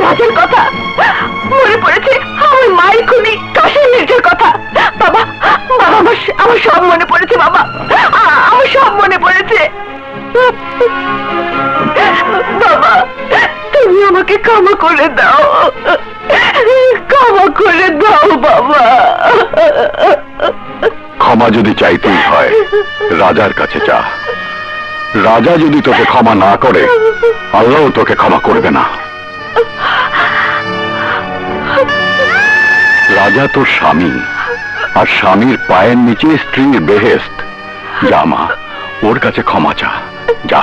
রাজার কথা মনে পড়েছে, আমার মায়ের খুনি কাশেম মির্জার কথা। বাবা বাবা, আমার সব মনে পড়েছে বাবা, আমার সব মনে পড়েছে। বাবা, তুমি আমাকে ক্ষমা করে দাও, ক্ষমা করে দাও বাবা। ক্ষমা যদি চাইতেই হয় রাজার কাছে যা। রাজা যদি তোকে ক্ষমা না করে আল্লাহ তোকে ক্ষমা করবে না। রাজা তোর স্বামী, আর স্বামীর পায়ের নিচে স্ত্রীর বেহেশত। যা মা, ওর কাছে ক্ষমা চা, যা।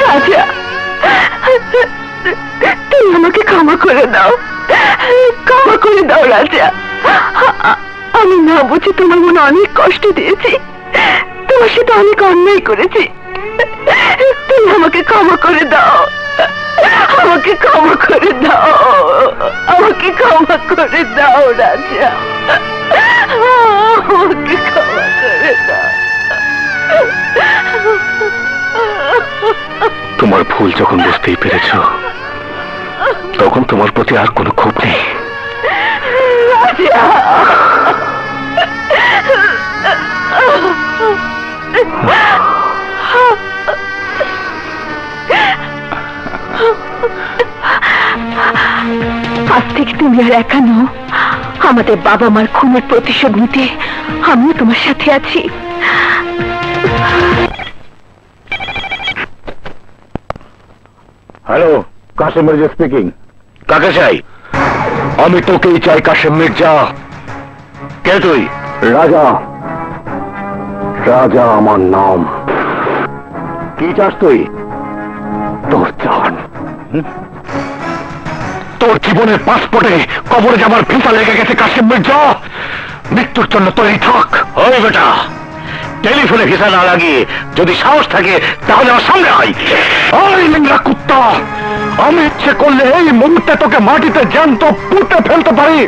রাজা, তুমি আমাকে ক্ষমা করে দাও, ক্ষমা করে দাও রাজা। আমি না বুঝে তোমার মনে অনেক কষ্ট দিয়েছি, তোমার সাথে অনেক অন্যায় করেছি। তুমি আমাকে ক্ষমা করে দাও, আমাকে ক্ষমা করে দাও, আমাকে ক্ষমা করে দাও রাজা, আমাকে ক্ষমা করে দাও। তোমার ভুল যখন বুঝতেই পেরেছ তখন তোমার প্রতি আর কোনো ক্ষোভ নেই। রাজা, আজ থেকে তুমি আর একা নও, আমাদের বাবা মার খুনের প্রতিশোধ নিতে আমিও তোমার সাথে আছি। Hello, Kashem Mirza speaking. কাকে চাই? আমি তোকেই চাই কাশেম মির্জা। কে তুই? রাজা। রাজা আমার নাম। কি চাস তুই? তোর জান। তোর জীবনের পাসপোর্টে কবরে যাবার ভিসা লেগে গেছে কাশেম মির্জা। মৃত্যুর জন্য তৈরি থাক। ওই বেটা, টেলিফোনে ভিসা না লাগিয়ে যদি সাহস থাকে তাহলে আমার সামনে আয়। ওই নোংরা কুত্তা, আমি ইচ্ছে করলে এই মুহূর্তে তোকে মাটিতে জ্যান্ত পুঁতে ফেলতে পারি,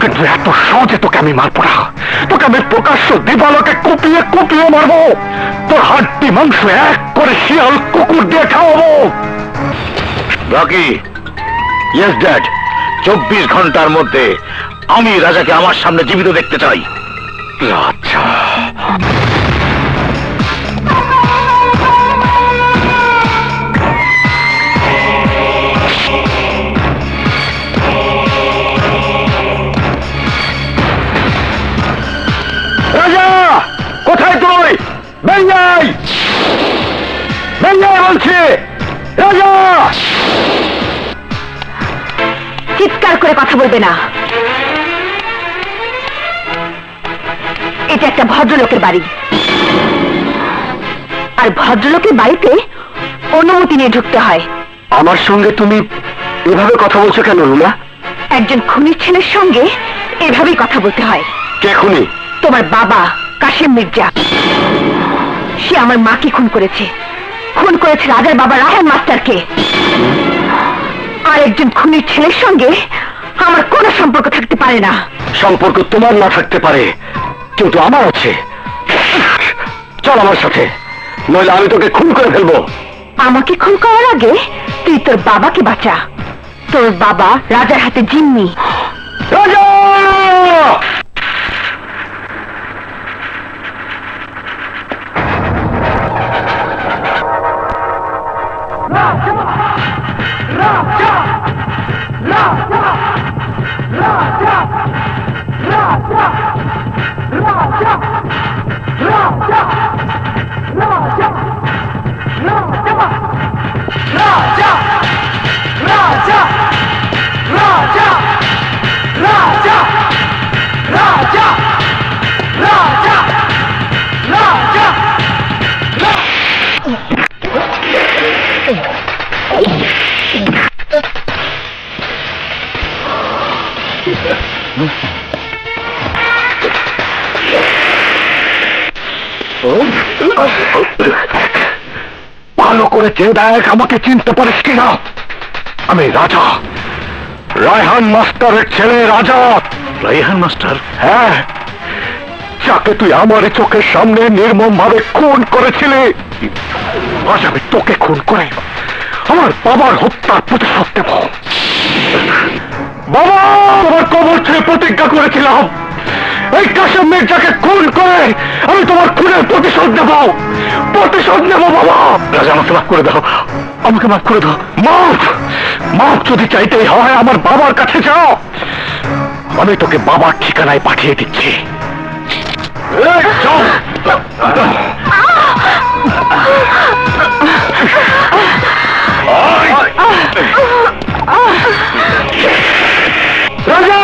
কিন্তু এত সহজে তোকে আমি মারবো না। তোকে আমি প্রকাশ্য দিবালোকে কুপিয়ে কুপিয়ে মারবো, তোর হাড্ডি মাংস এক করে শিয়াল কুকুর দিয়ে খাওয়াবো। রকি? Yes dad. 24 ঘন্টার মধ্যে আমি রাজাকে আমার সামনে জীবিত দেখতে চাই। রাজা? রাজা কোথায় তুই? বেরিয়াই, বেরিয়াই বলছি। রাজা! চিৎকার করে কথা বলবে না, এটা একটা ভদ্রলোকের বাড়ি, আর ভদ্রলোকের বাড়িতে অনুমতি নিয়ে ঢুকতে হয়। আমার সঙ্গে তুমি এভাবে কথা বলছো কেন রুনা? একজন খুনির ছেলের সঙ্গে এভাবেই কথা বলতে হয়। কে খুনি? তোমার বাবা কাশেম মির্জা। সে আমার মাকে খুন করেছে রাজার বাবা রায়হান মাস্টারকে। আর একজন খুনির ছেলের সঙ্গে আমার কোনো সম্পর্ক থাকতে পারে না। সম্পর্ক তোমার না থাকতে পারে, কিন্তু আমার আছে। চল আমার সাথে, নইলে আমি তোকে খুন করে ফেলবো। আমাকে খুন করার আগে তুই তোর বাবাকে বাঁচা। তোর বাবা রাজার হাতে জিম্মি। রাজা! ভালো করে চেয়ে দেখ, আমাকে চিনতে পারিস কিনা? আমি রাজা, রায়হান মাস্টারের ছেলে রাজা। রায়হান মাস্টার? হ্যাঁ, যাকে তুই আমার চোখের সামনে নির্মম ভাবে খুন করেছিলি। আজ আমি তোকে খুন করে আমার বাবার হত্যার প্রতিশোধ দেব। বাবা, তোমার কবর ছুঁয়ে প্রতিজ্ঞা করেছিলাম, এই কাশেম মির্জাকে খুন করে আমি তোমার খুনের প্রতিশোধ নেব বাবা। রাজা, আমাকে মাফ করে দাও, আমাকে মাফ করে দাও। মাফ যদি চাইতেই হয় আমার বাবার কাছে যাও, আমি তোকে বাবার ঠিকানায় পাঠিয়ে দিচ্ছি। রাজা! রাজা! রাজা!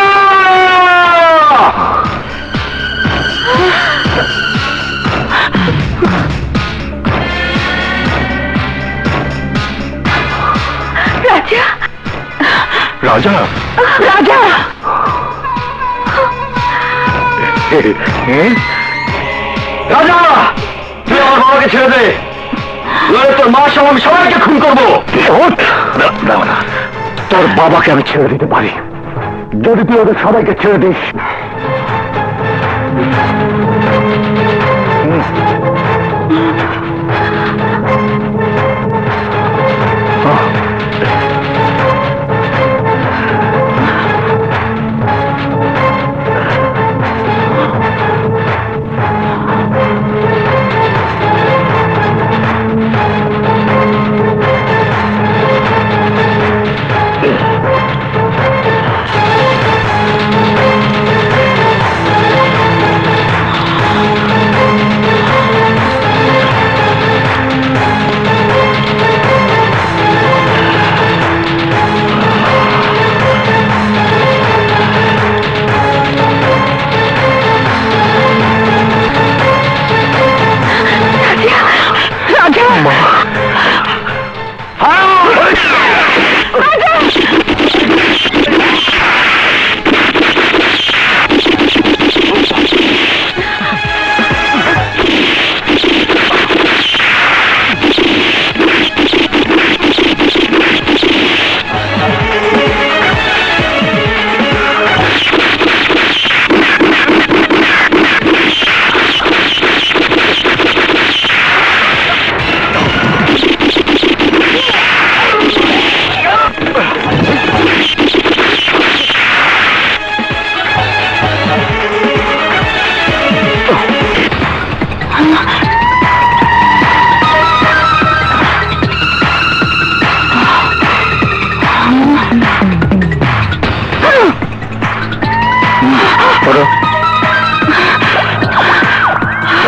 রাজা, তুই আমার বাবাকে ছেড়ে দে, নইলে তোর মা সহ আমি সবাইকে খুন করবো। তোর বাবাকে আমি ছেড়ে দিতে পারি যদি তুই ওদের সবাইকে ছেড়ে দিস।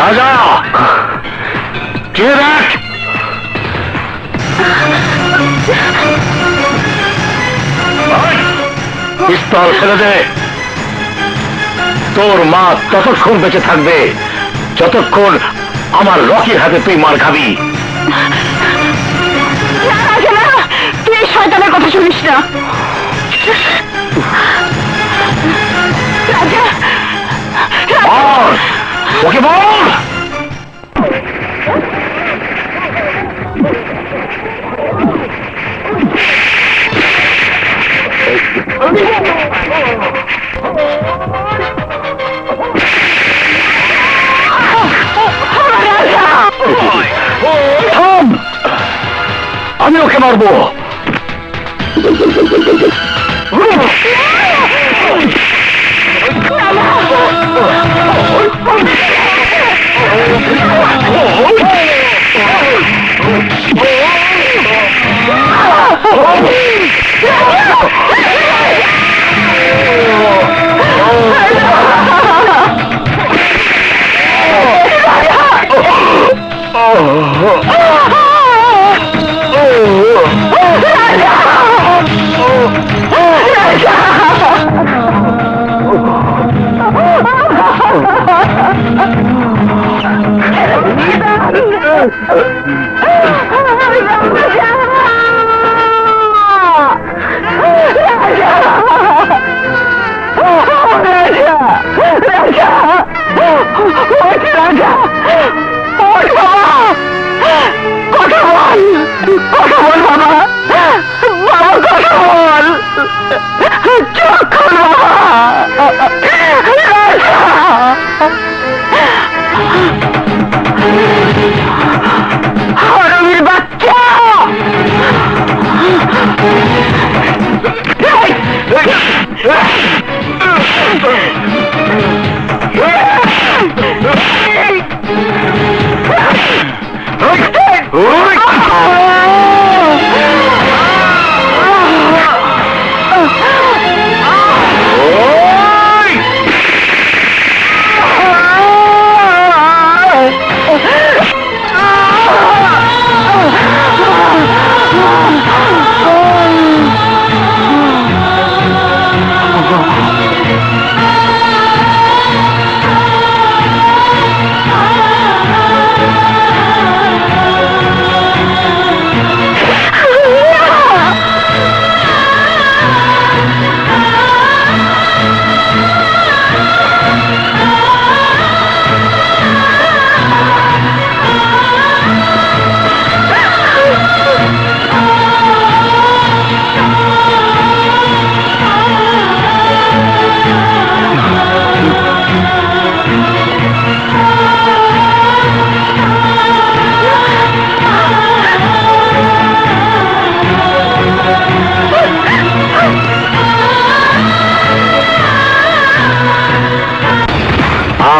রাজা, কে দেখ, পিস্তল ফেলে দে। তোর মা ততক্ষণ বেঁচে থাকবে যতক্ষণ আমার রকির হাতে তুই মার খাবি। শয়তানের কথা শুনিস না। রাজা, ওকে বল। আমি ওকে মারবো।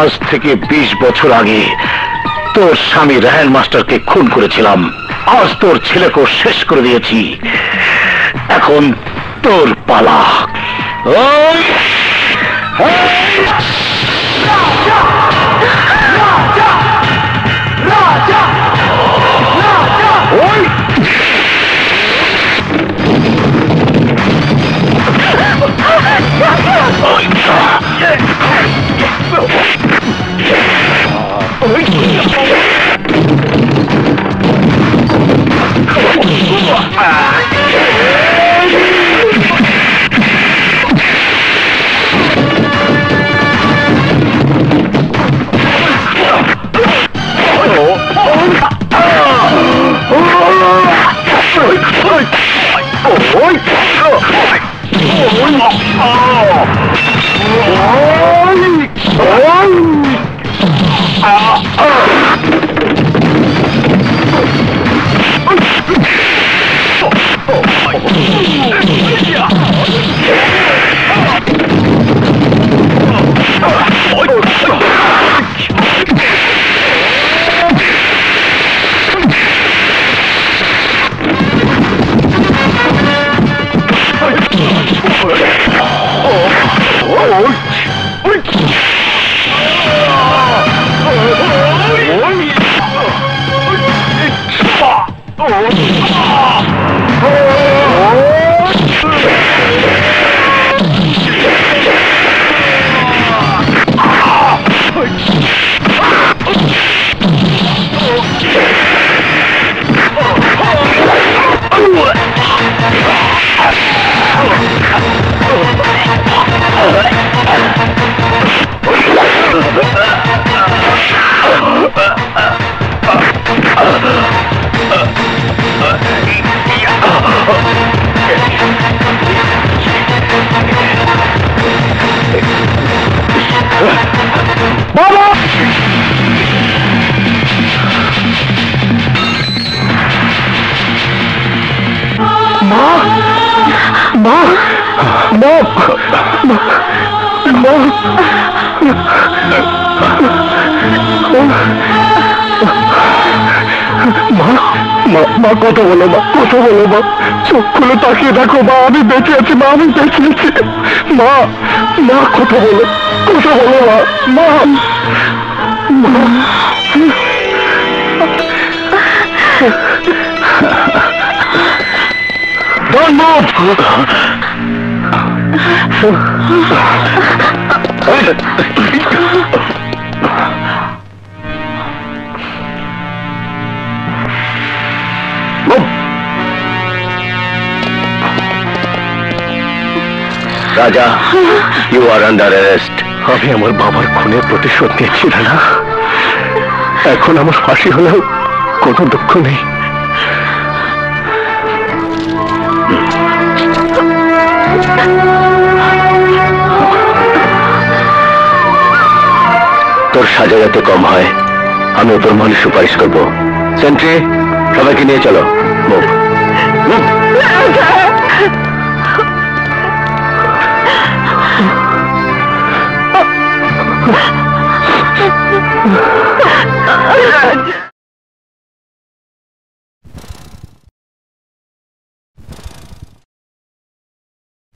আজ থেকে 20 বছর আগে তোর স্বামী রায়হান মাস্টারকে খুন করেছিলাম। আজ তোর ছেলেকেও শেষ করে দিয়েছি। এখন তোর পালা। মা মা মা মা মা কথা বলো মা, কথা বলো মা, চোখ খুলে তাকিয়ে দেখো মা, আমি বেঁচে আছি মা, আমি বেঁচে আছি মা, মা কথা বলো মা, মা Don't move! রাজা, you are under arrest. আমি আমার বাবার খুনের প্রতিশোধ নিয়েছি না, এখন আমার ফাঁসি হলেও কোনো দুঃখ নেই। তোর সাজা যাতে কম হয় আমি ওপর মহলে সুপারিশ করব। সেন্ট্রি, সবাইকে নিয়ে চলো। Move move.